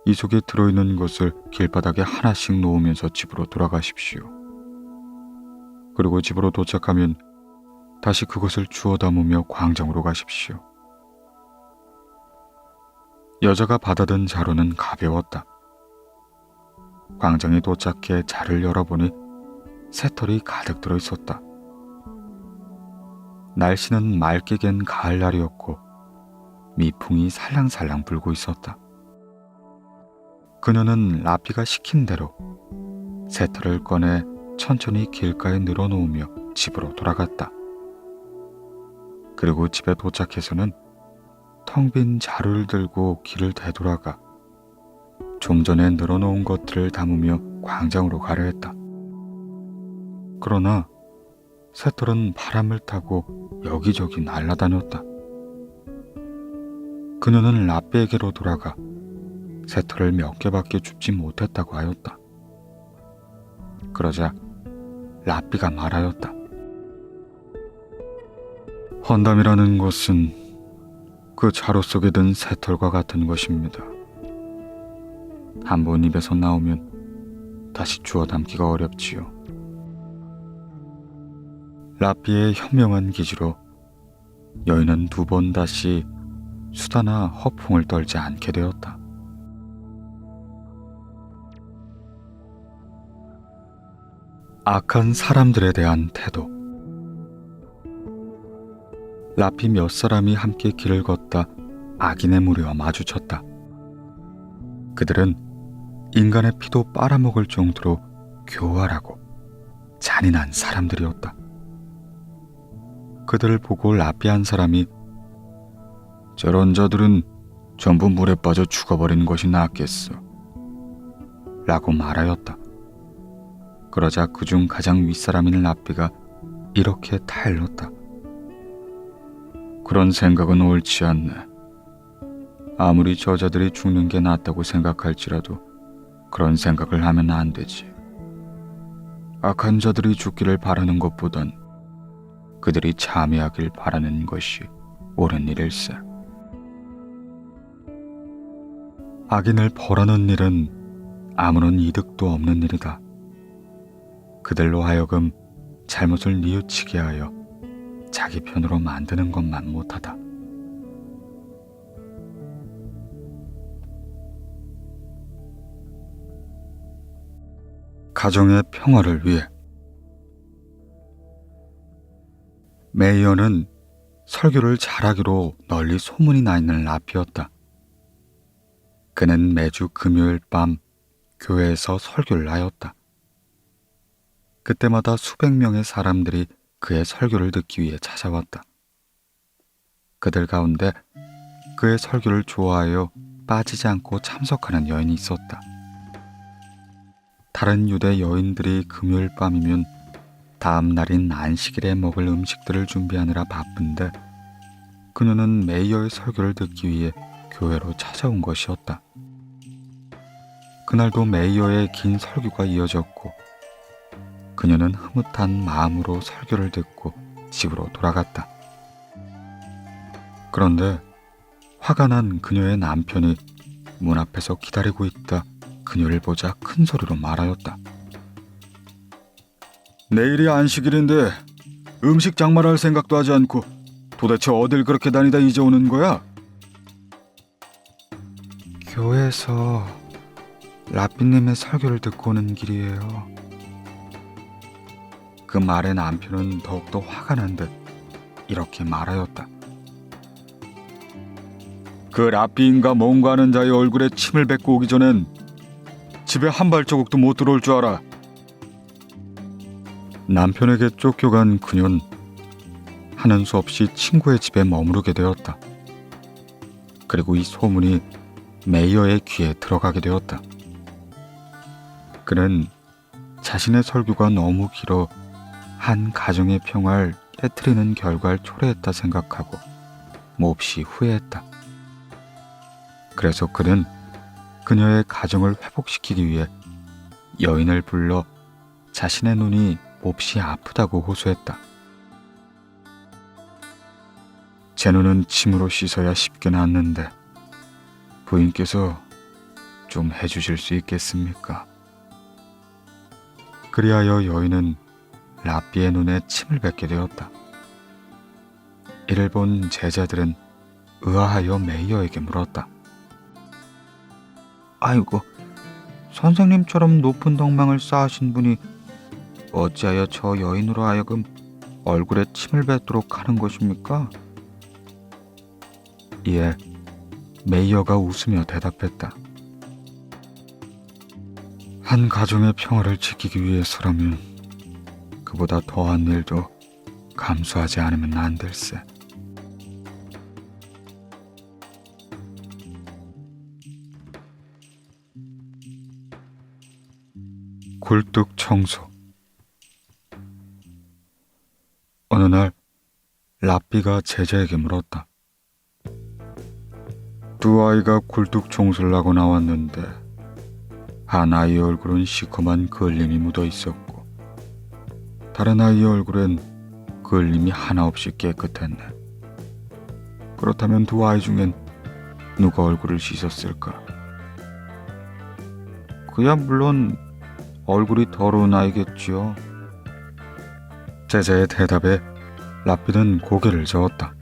이 속에 들어있는 것을 길바닥에 하나씩 놓으면서 집으로 돌아가십시오. 그리고 집으로 도착하면 다시 그것을 주워 담으며 광장으로 가십시오. 여자가 받아든 자루는 가벼웠다. 광장에 도착해 자를 열어보니 새털이 가득 들어있었다. 날씨는 맑게 갠 가을날이었고 미풍이 살랑살랑 불고 있었다. 그녀는 라피가 시킨 대로 새털을 꺼내 천천히 길가에 늘어놓으며 집으로 돌아갔다. 그리고 집에 도착해서는 텅 빈 자루를 들고 길을 되돌아가 좀 전에 늘어놓은 것들을 담으며 광장으로 가려 했다. 그러나 새털은 바람을 타고 여기저기 날아다녔다. 그녀는 라삐에게로 돌아가 새털을 몇 개밖에 줍지 못했다고 하였다. 그러자 라삐가 말하였다. 헌담이라는 것은 그 자루 속에 든 새털과 같은 것입니다. 한 번 입에서 나오면 다시 주워 담기가 어렵지요. 라삐의 현명한 기지로 여인은 2번 다시 수다나 허풍을 떨지 않게 되었다. 악한 사람들에 대한 태도. 라삐 몇 사람이 함께 길을 걷다 악인의 무리와 마주쳤다. 그들은 인간의 피도 빨아먹을 정도로 교활하고 잔인한 사람들이었다. 그들을 보고 라삐 한 사람이 저런 자들은 전부 물에 빠져 죽어버린 것이 낫겠어 라고 말하였다. 그러자 그중 가장 윗사람인 라삐가 이렇게 타일렀다. 그런 생각은 옳지 않네. 아무리 저자들이 죽는 게 낫다고 생각할지라도 그런 생각을 하면 안 되지. 악한 자들이 죽기를 바라는 것보단 그들이 참여하길 바라는 것이 옳은 일일세. 악인을 벌하는 일은 아무런 이득도 없는 일이다. 그들로 하여금 잘못을 뉘우치게 하여 자기 편으로 만드는 것만 못하다. 가정의 평화를 위해. 메이어는 설교를 잘하기로 널리 소문이 나 있는 라삐였다. 그는 매주 금요일 밤 교회에서 설교를 하였다. 그때마다 수백 명의 사람들이 그의 설교를 듣기 위해 찾아왔다. 그들 가운데 그의 설교를 좋아하여 빠지지 않고 참석하는 여인이 있었다. 다른 유대 여인들이 금요일 밤이면 다음 날인 안식일에 먹을 음식들을 준비하느라 바쁜데 그녀는 메이어의 설교를 듣기 위해 교회로 찾아온 것이었다. 그날도 메이어의 긴 설교가 이어졌고 그녀는 흐뭇한 마음으로 설교를 듣고 집으로 돌아갔다. 그런데 화가 난 그녀의 남편이 문 앞에서 기다리고 있다 그녀를 보자 큰 소리로 말하였다. 내일이 안식일인데 음식 장만할 생각도 하지 않고 도대체 어딜 그렇게 다니다 이제 오는 거야? 교회에서 라삐님의 설교를 듣고 오는 길이에요. 그 말에 남편은 더욱더 화가 난 듯 이렇게 말하였다. 그 라삐인가 뭔가 하는 자의 얼굴에 침을 뱉고 오기 전엔 집에 한 발자국도 못 들어올 줄 알아. 남편에게 쫓겨간 그녀는 하는 수 없이 친구의 집에 머무르게 되었다. 그리고 이 소문이 메이어의 귀에 들어가게 되었다. 그는 자신의 설교가 너무 길어 한 가정의 평화를 깨트리는 결과를 초래했다 생각하고 몹시 후회했다. 그래서 그는 그녀의 가정을 회복시키기 위해 여인을 불러 자신의 눈이 몹시 아프다고 호소했다. 제 눈은 침으로 씻어야 쉽게 낫는데 부인께서 좀 해주실 수 있겠습니까? 그리하여 여인은 라삐의 눈에 침을 뱉게 되었다. 이를 본 제자들은 의아하여 메이어에게 물었다. 아이고, 선생님처럼 높은 덕망을 쌓으신 분이 어찌하여 저 여인으로 하여금 얼굴에 침을 뱉도록 하는 것입니까? 이에 메이어가 웃으며 대답했다. 한 가정의 평화를 지키기 위해서라면 그보다 더한 일도 감수하지 않으면 안 될세. 굴뚝 청소. 어느 날 라삐가 제자에게 물었다. 두 아이가 굴뚝 총수를 하고 나왔는데 한 아이의 얼굴은 시커먼 그을림이 묻어 있었고 다른 아이의 얼굴엔 그을림이 하나 없이 깨끗했네. 그렇다면 두 아이 중엔 누가 얼굴을 씻었을까? 그야 물론 얼굴이 더러운 아이겠지요. 제자의 대답에 라피는 고개를 저었다.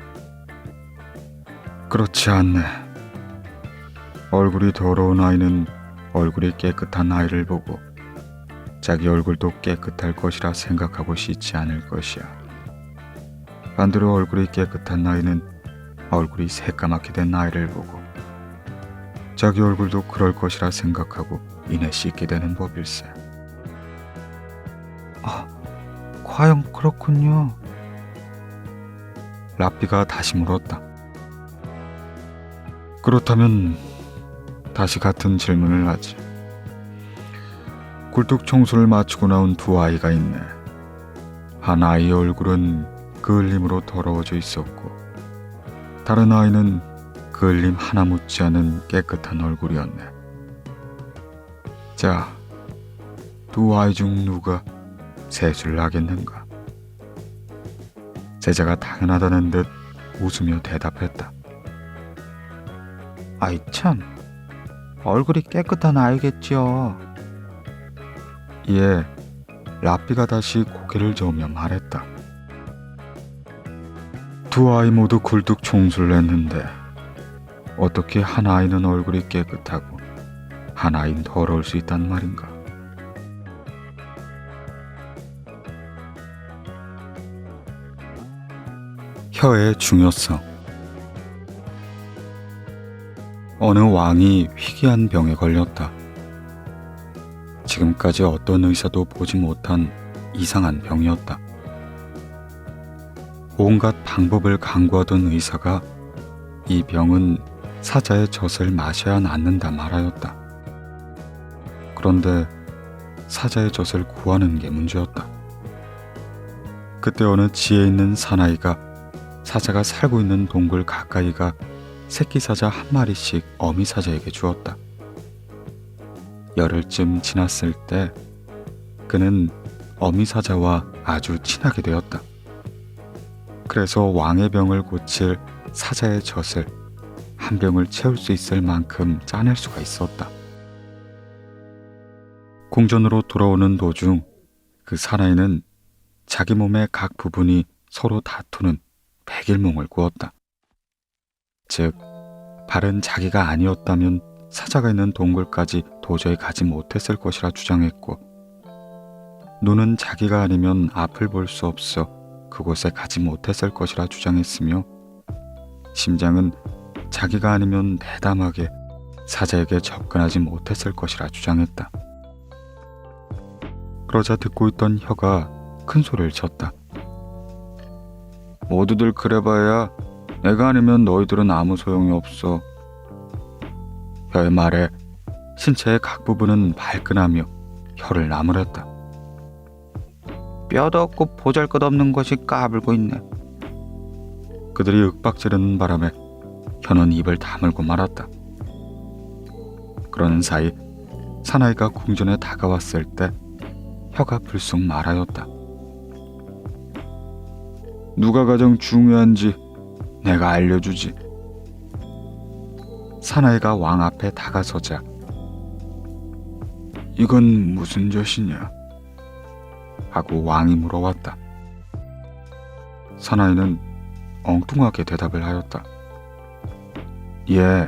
그렇지 않네. 얼굴이 더러운 아이는 얼굴이 깨끗한 아이를 보고 자기 얼굴도 깨끗할 것이라 생각하고 씻지 않을 것이야. 반대로 얼굴이 깨끗한 아이는 얼굴이 새까맣게 된 아이를 보고 자기 얼굴도 그럴 것이라 생각하고 이내 씻게 되는 법일세. 과연 그렇군요. 라피가 다시 물었다. 그렇다면 다시 같은 질문을 하지. 굴뚝 청소를 마치고 나온 두 아이가 있네. 한 아이의 얼굴은 그을림으로 더러워져 있었고 다른 아이는 그을림 하나 묻지 않은 깨끗한 얼굴이었네. 자, 두 아이 중 누가 세수를 하겠는가? 제자가 당연하다는 듯 웃으며 대답했다. 아이 참, 얼굴이 깨끗한 아이겠지요. 이에 라피가 다시 고개를 저으며 말했다. 두 아이 모두 굴뚝 총수를 했는데 어떻게 한 아이는 얼굴이 깨끗하고 한 아이는 더러울 수 있단 말인가? 혀의 중요성. 어느 왕이 희귀한 병에 걸렸다. 지금까지 어떤 의사도 보지 못한 이상한 병이었다. 온갖 방법을 강구하던 의사가 이 병은 사자의 젖을 마셔야 낫는다 말하였다. 그런데 사자의 젖을 구하는 게 문제였다. 그때 어느 지혜 있는 사나이가 사자가 살고 있는 동굴 가까이가 새끼 사자 한 마리씩 어미 사자에게 주었다. 열흘쯤 지났을 때 그는 어미 사자와 아주 친하게 되었다. 그래서 왕의 병을 고칠 사자의 젖을 한 병을 채울 수 있을 만큼 짜낼 수가 있었다. 궁전으로 돌아오는 도중 그 사나이는 자기 몸의 각 부분이 서로 다투는 백일몽을 꾸었다. 즉, 발은 자기가 아니었다면 사자가 있는 동굴까지 도저히 가지 못했을 것이라 주장했고, 눈은 자기가 아니면 앞을 볼 수 없어 그곳에 가지 못했을 것이라 주장했으며, 심장은 자기가 아니면 대담하게 사자에게 접근하지 못했을 것이라 주장했다. 그러자 듣고 있던 혀가 큰 소리를 쳤다. 모두들 그래봐야 내가 아니면 너희들은 아무 소용이 없어. 혀의 말에 신체의 각 부분은 발끈하며 혀를 나무랬다. 뼈도 없고 보잘것없는 것이 까불고 있네. 그들이 윽박지르는 바람에 혀는 입을 다물고 말았다. 그러는 사이 사나이가 궁전에 다가왔을 때 혀가 불쑥 말하였다. 누가 가장 중요한지 내가 알려주지. 사나이가 왕 앞에 다가서자 이건 무슨 젖이냐? 하고 왕이 물어왔다. 사나이는 엉뚱하게 대답을 하였다. 예,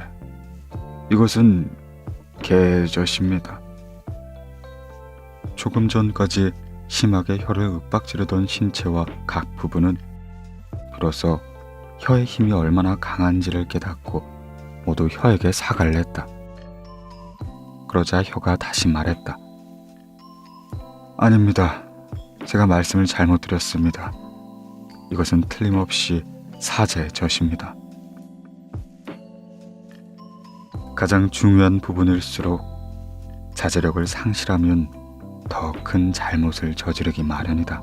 이것은 개젖입니다. 조금 전까지 심하게 혀를 윽박지르던 신체와 각 부분은 비로소 혀의 힘이 얼마나 강한지를 깨닫고 모두 혀에게 사과를 했다. 그러자 혀가 다시 말했다. 아닙니다. 제가 말씀을 잘못 드렸습니다. 이것은 틀림없이 사자의 젖입니다. 가장 중요한 부분일수록 자제력을 상실하면 더 큰 잘못을 저지르기 마련이다.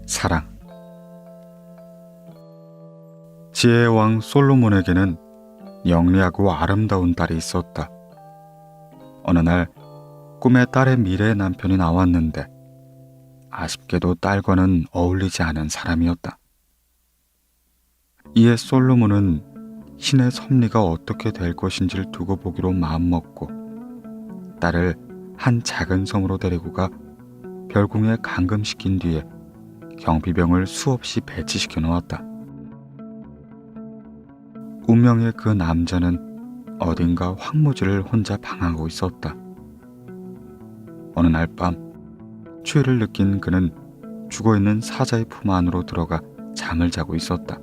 사랑. 지혜의 왕 솔로몬에게는 영리하고 아름다운 딸이 있었다. 어느 날 꿈에 딸의 미래의 남편이 나왔는데 아쉽게도 딸과는 어울리지 않은 사람이었다. 이에 솔로몬은 신의 섭리가 어떻게 될 것인지를 두고 보기로 마음먹고 딸을 한 작은 섬으로 데리고 가 별궁에 감금시킨 뒤에 경비병을 수없이 배치시켜 놓았다. 운명의 그 남자는 어딘가 황무지를 혼자 방황하고 있었다. 어느 날 밤 추위를 느낀 그는 죽어있는 사자의 품 안으로 들어가 잠을 자고 있었다.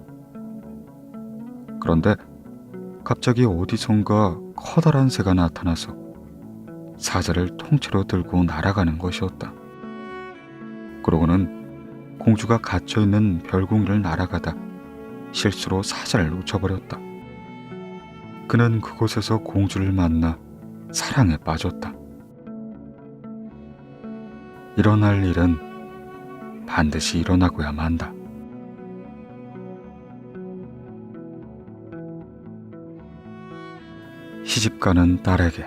그런데 갑자기 어디선가 커다란 새가 나타나서 사자를 통째로 들고 날아가는 것이었다. 그러고는 공주가 갇혀있는 별궁을 날아가다 실수로 사자를 놓쳐버렸다. 그는 그곳에서 공주를 만나 사랑에 빠졌다. 일어날 일은 반드시 일어나고야 만다. 시집가는 딸에게.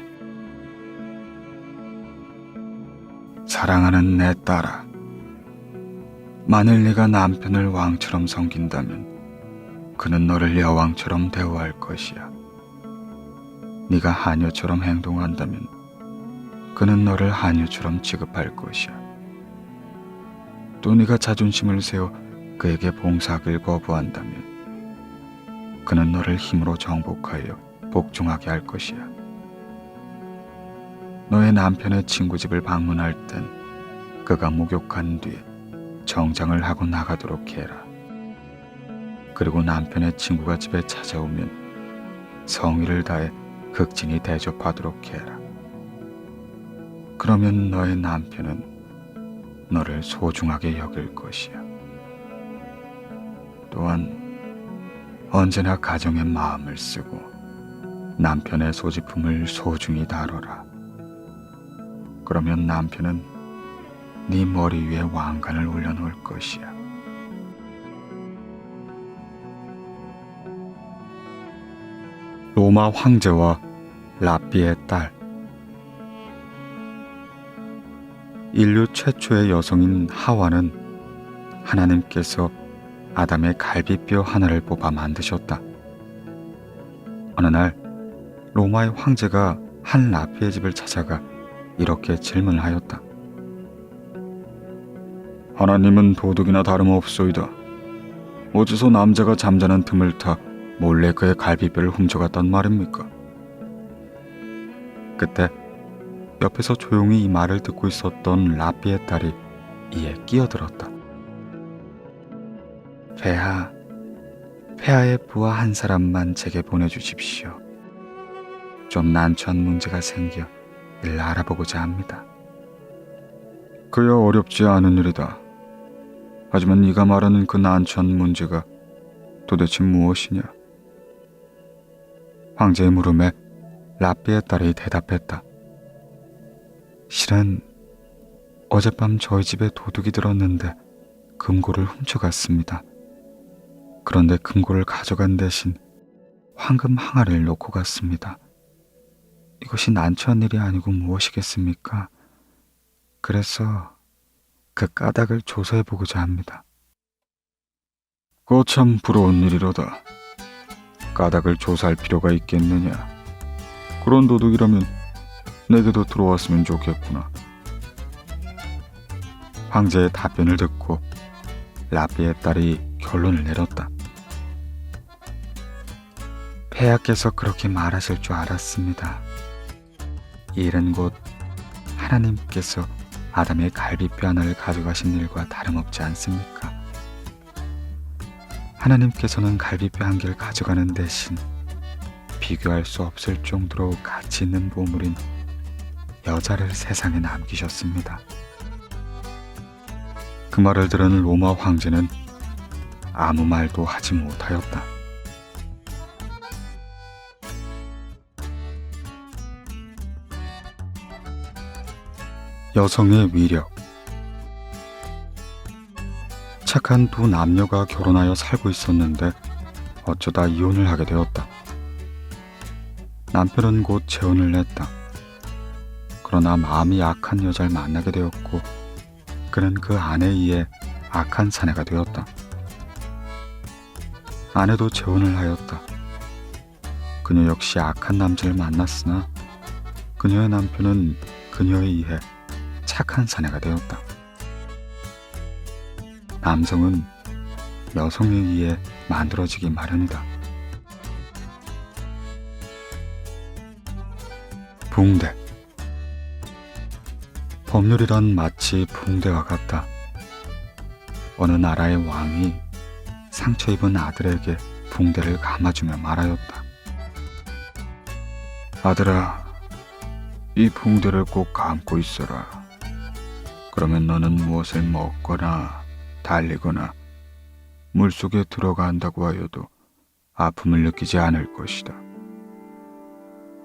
사랑하는 내 딸아, 만일 네가 남편을 왕처럼 섬긴다면 그는 너를 여왕처럼 대우할 것이야. 네가 하녀처럼 행동한다면 그는 너를 하녀처럼 취급할 것이야. 또 네가 자존심을 세워 그에게 봉사하길 거부한다면 그는 너를 힘으로 정복하여 복종하게 할 것이야. 너의 남편의 친구 집을 방문할 땐 그가 목욕한 뒤에 정장을 하고 나가도록 해라. 그리고 남편의 친구가 집에 찾아오면 성의를 다해 극진히 대접하도록 해라. 그러면 너의 남편은 너를 소중하게 여길 것이야. 또한 언제나 가정에 마음을 쓰고 남편의 소지품을 소중히 다뤄라. 그러면 남편은 네 머리 위에 왕관을 올려놓을 것이야. 로마 황제와 라삐의 딸. 인류 최초의 여성인 하와는 하나님께서 아담의 갈비뼈 하나를 뽑아 만드셨다. 어느 날 로마의 황제가 한 라삐의 집을 찾아가 이렇게 질문을 하였다. 하나님은 도둑이나 다름없소이다. 어째서 남자가 잠자는 틈을 타 몰래 그의 갈비뼈를 훔쳐갔단 말입니까? 그때 옆에서 조용히 이 말을 듣고 있었던 라삐의 딸이 이에 끼어들었다. 폐하의 부하 한 사람만 제게 보내주십시오. 좀 난처한 문제가 생겨 이를 알아보고자 합니다. 그야 어렵지 않은 일이다. 하지만 네가 말하는 그 난처한 문제가 도대체 무엇이냐? 황제의 물음에 라삐의 딸이 대답했다. 실은 어젯밤 저희 집에 도둑이 들었는데 금고를 훔쳐갔습니다. 그런데 금고를 가져간 대신 황금 항아리를 놓고 갔습니다. 이것이 난처한 일이 아니고 무엇이겠습니까? 그래서 그 까닭을 조사해보고자 합니다. 거참 부러운 일이로다. 까닭을 조사할 필요가 있겠느냐. 그런 도둑이라면 내게도 들어왔으면 좋겠구나. 황제의 답변을 듣고 라삐의 딸이 결론을 내렸다. 폐하께서 그렇게 말하실 줄 알았습니다. 이 일은 곧 하나님께서 아담의 갈비뼈 하나를 가져가신 일과 다름없지 않습니까? 하나님께서는 갈비뼈 한 개를 가져가는 대신 비교할 수 없을 정도로 가치 있는 보물인 여자를 세상에 남기셨습니다. 그 말을 들은 로마 황제는 아무 말도 하지 못하였다. 여성의 위력. 착한 두 남녀가 결혼하여 살고 있었는데 어쩌다 이혼을 하게 되었다. 남편은 곧 재혼을 했다. 그러나 마음이 악한 여자를 만나게 되었고 그는 그 아내에 의해 악한 사내가 되었다. 아내도 재혼을 하였다. 그녀 역시 악한 남자를 만났으나 그녀의 남편은 그녀에 의해 착한 사내가 되었다. 남성은 여성에 의해 만들어지기 마련이다. 붕대. 법률이란 마치 붕대와 같다. 어느 나라의 왕이 상처 입은 아들에게 붕대를 감아주며 말하였다. 아들아, 이 붕대를 꼭 감고 있어라. 그러면 너는 무엇을 먹거나 달리거나 물속에 들어간다고 하여도 아픔을 느끼지 않을 것이다.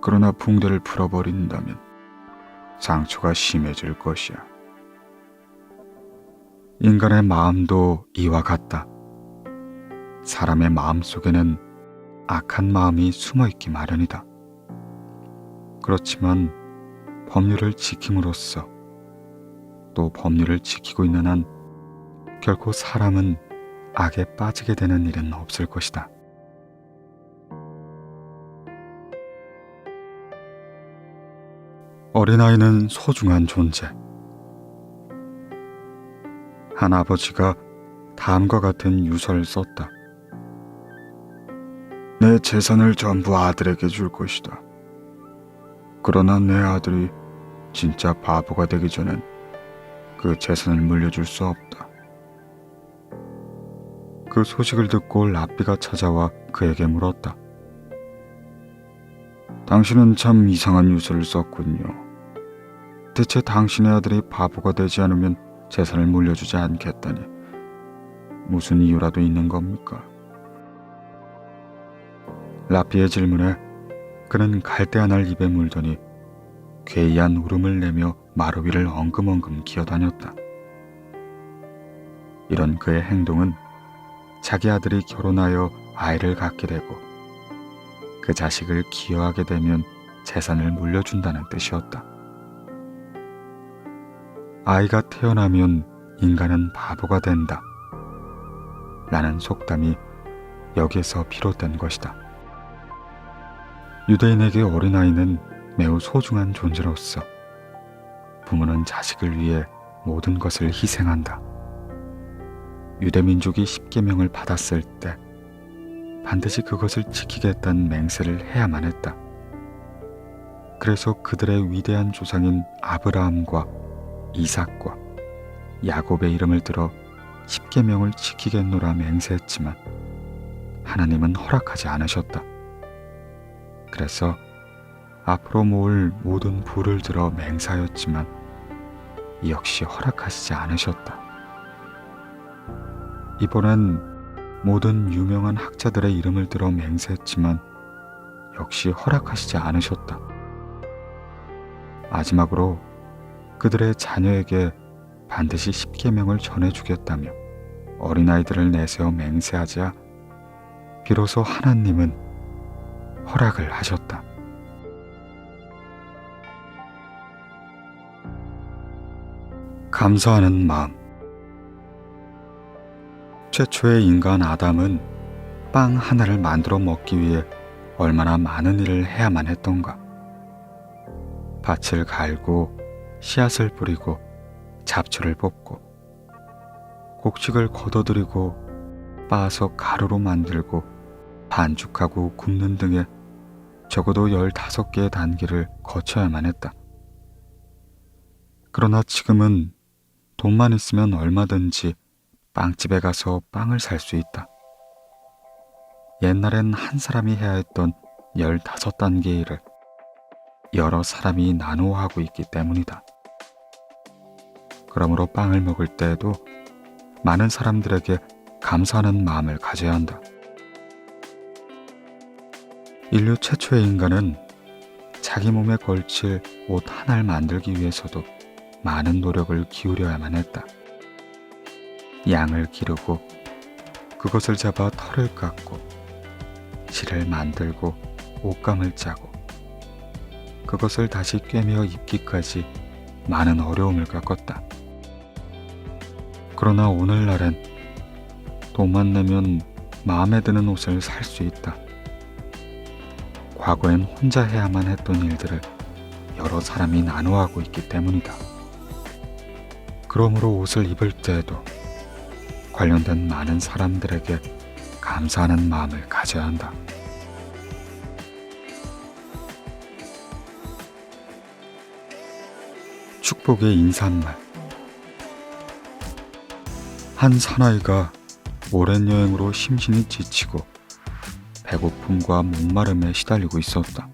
그러나 붕대를 풀어버린다면 상처가 심해질 것이야. 인간의 마음도 이와 같다. 사람의 마음 속에는 악한 마음이 숨어있기 마련이다. 그렇지만 법률을 지킴으로써 또 법률을 지키고 있는 한 결코 사람은 악에 빠지게 되는 일은 없을 것이다. 어린아이는 소중한 존재. 한 아버지가 다음과 같은 유서를 썼다. 내 재산을 전부 아들에게 줄 것이다. 그러나 내 아들이 진짜 바보가 되기 전엔 그 재산을 물려줄 수 없다. 그 소식을 듣고 라삐가 찾아와 그에게 물었다. 당신은 참 이상한 유서를 썼군요. 대체 당신의 아들이 바보가 되지 않으면 재산을 물려주지 않겠다니 무슨 이유라도 있는 겁니까? 라삐의 질문에 그는 갈대아날 입에 물더니 괴이한 울음을 내며 마루 위를 엉금엉금 기어다녔다. 이런 그의 행동은 자기 아들이 결혼하여 아이를 갖게 되고 그 자식을 기여하게 되면 재산을 물려준다는 뜻이었다. 아이가 태어나면 인간은 바보가 된다. 라는 속담이 여기에서 비롯된 것이다. 유대인에게 어린아이는 매우 소중한 존재로서 부모는 자식을 위해 모든 것을 희생한다. 유대민족이 십계명을 받았을 때 반드시 그것을 지키겠다는 맹세를 해야만 했다. 그래서 그들의 위대한 조상인 아브라함과 이삭과 야곱의 이름을 들어 십계명을 지키겠노라 맹세했지만 하나님은 허락하지 않으셨다. 그래서 앞으로 모을 모든 부를 들어 맹세하였지만 역시 허락하시지 않으셨다. 이번엔 모든 유명한 학자들의 이름을 들어 맹세했지만 역시 허락하시지 않으셨다. 마지막으로 그들의 자녀에게 반드시 십계명을 전해주겠다며 어린아이들을 내세워 맹세하자 비로소 하나님은 허락을 하셨다. 감사하는 마음. 최초의 인간 아담은 빵 하나를 만들어 먹기 위해 얼마나 많은 일을 해야만 했던가. 밭을 갈고 씨앗을 뿌리고 잡초를 뽑고 곡식을 걷어들이고 빻아서 가루로 만들고 반죽하고 굽는 등의 적어도 15개의 단계를 거쳐야만 했다. 그러나 지금은 돈만 있으면 얼마든지 빵집에 가서 빵을 살 수 있다. 옛날엔 한 사람이 해야 했던 15단계의 일을 여러 사람이 나누어 하고 있기 때문이다. 그러므로 빵을 먹을 때에도 많은 사람들에게 감사하는 마음을 가져야 한다. 인류 최초의 인간은 자기 몸에 걸칠 옷 하나를 만들기 위해서도 많은 노력을 기울여야만 했다. 양을 기르고 그것을 잡아 털을 깎고 실을 만들고 옷감을 짜고 그것을 다시 꿰매어 입기까지 많은 어려움을 겪었다. 그러나 오늘날엔 돈만 내면 마음에 드는 옷을 살 수 있다. 과거엔 혼자 해야만 했던 일들을 여러 사람이 나눠하고 있기 때문이다. 그러므로 옷을 입을 때에도 관련된 많은 사람들에게 감사하는 마음을 가져야 한다. 축복의 인사말. 한 사나이가 오랜 여행으로 심신이 지치고 배고픔과 목마름에 시달리고 있었다.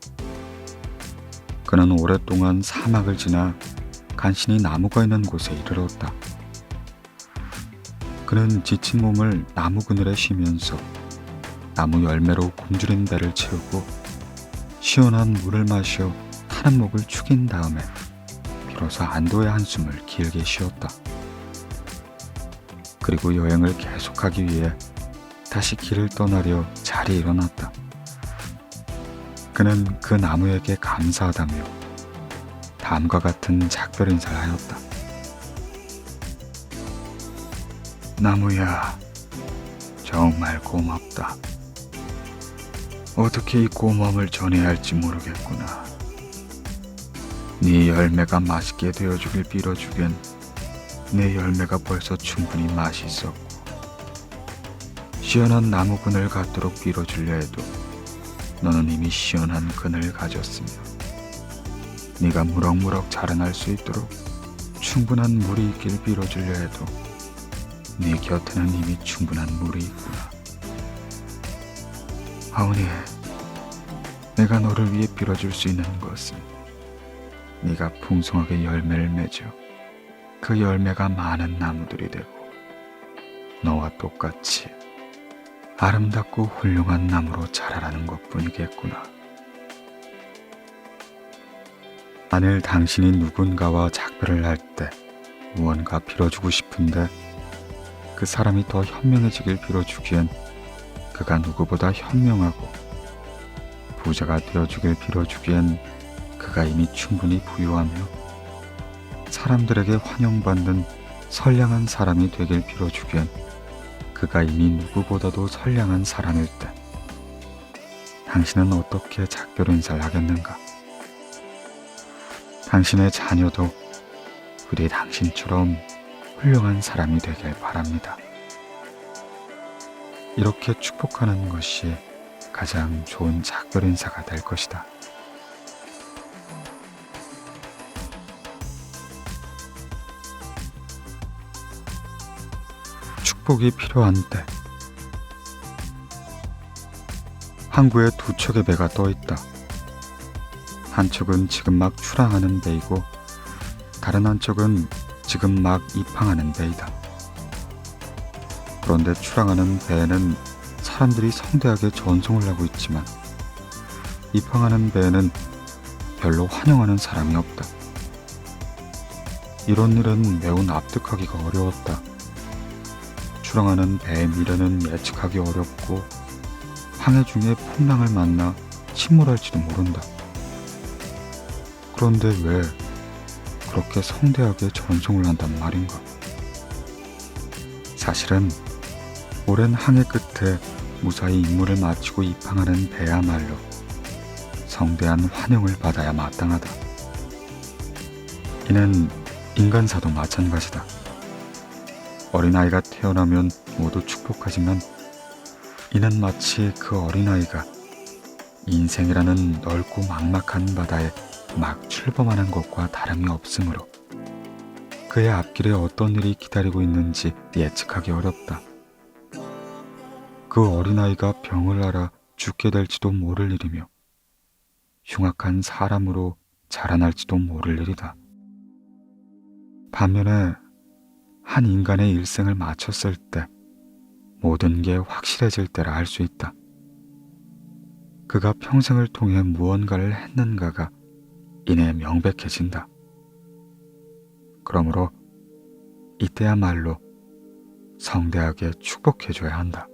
그는 오랫동안 사막을 지나 간신히 나무가 있는 곳에 이르렀다. 그는 지친 몸을 나무 그늘에 쉬면서 나무 열매로 굶주린 배를 채우고 시원한 물을 마셔 타는 목을 축인 다음에 비로소 안도의 한숨을 길게 쉬었다. 그리고 여행을 계속하기 위해 다시 길을 떠나려 자리에 일어났다. 그는 그 나무에게 감사하다며 다음과 같은 작별 인사를 하였다. 나무야, 정말 고맙다. 어떻게 이 고마움을 전해야 할지 모르겠구나. 네 열매가 맛있게 되어주길 빌어주겐 내 열매가 벌써 충분히 맛있었고 시원한 나무 그늘 갖도록 빌어주려 해도 너는 이미 시원한 그늘 가졌으며 네가 무럭무럭 자라날 수 있도록 충분한 물이 있길 빌어주려 해도 네 곁에는 이미 충분한 물이 있구나. 아오니, 내가 너를 위해 빌어줄 수 있는 것은 네가 풍성하게 열매를 맺어 그 열매가 많은 나무들이 되고 너와 똑같이 아름답고 훌륭한 나무로 자라라는 것뿐이겠구나. 만일 당신이 누군가와 작별을 할 때 무언가 빌어주고 싶은데 그 사람이 더 현명해지길 빌어주기엔 그가 누구보다 현명하고 부자가 되어주길 빌어주기엔 그가 이미 충분히 부유하며 사람들에게 환영받는 선량한 사람이 되길 빌어주기엔 그가 이미 누구보다도 선량한 사람일 때 당신은 어떻게 작별 인사를 하겠는가? 당신의 자녀도 부디 당신처럼 훌륭한 사람이 되길 바랍니다. 이렇게 축복하는 것이 가장 좋은 작별 인사가 될 것이다. 축복이 필요한 때. 항구에 두 척의 배가 떠 있다. 한 척은 지금 막 출항하는 배이고 다른 한 척은 지금 막 입항하는 배이다. 그런데 출항하는 배에는 사람들이 성대하게 전송을 하고 있지만 입항하는 배에는 별로 환영하는 사람이 없다. 이런 일은 매우 납득하기가 어려웠다. 출항하는 배의 미래는 예측하기 어렵고 항해 중에 풍랑을 만나 침몰할지도 모른다. 그런데 왜 그렇게 성대하게 전송을 한단 말인가? 사실은 오랜 항해 끝에 무사히 임무를 마치고 입항하는 배야말로 성대한 환영을 받아야 마땅하다. 이는 인간사도 마찬가지다. 어린아이가 태어나면 모두 축복하지만 이는 마치 그 어린아이가 인생이라는 넓고 막막한 바다에 막 출범하는 것과 다름이 없으므로 그의 앞길에 어떤 일이 기다리고 있는지 예측하기 어렵다. 그 어린아이가 병을 앓아 죽게 될지도 모를 일이며 흉악한 사람으로 자라날지도 모를 일이다. 반면에 한 인간의 일생을 마쳤을 때 모든 게 확실해질 때라 할 수 있다. 그가 평생을 통해 무언가를 했는가가 이내 명백해진다. 그러므로 이때야말로 성대하게 축복해줘야 한다.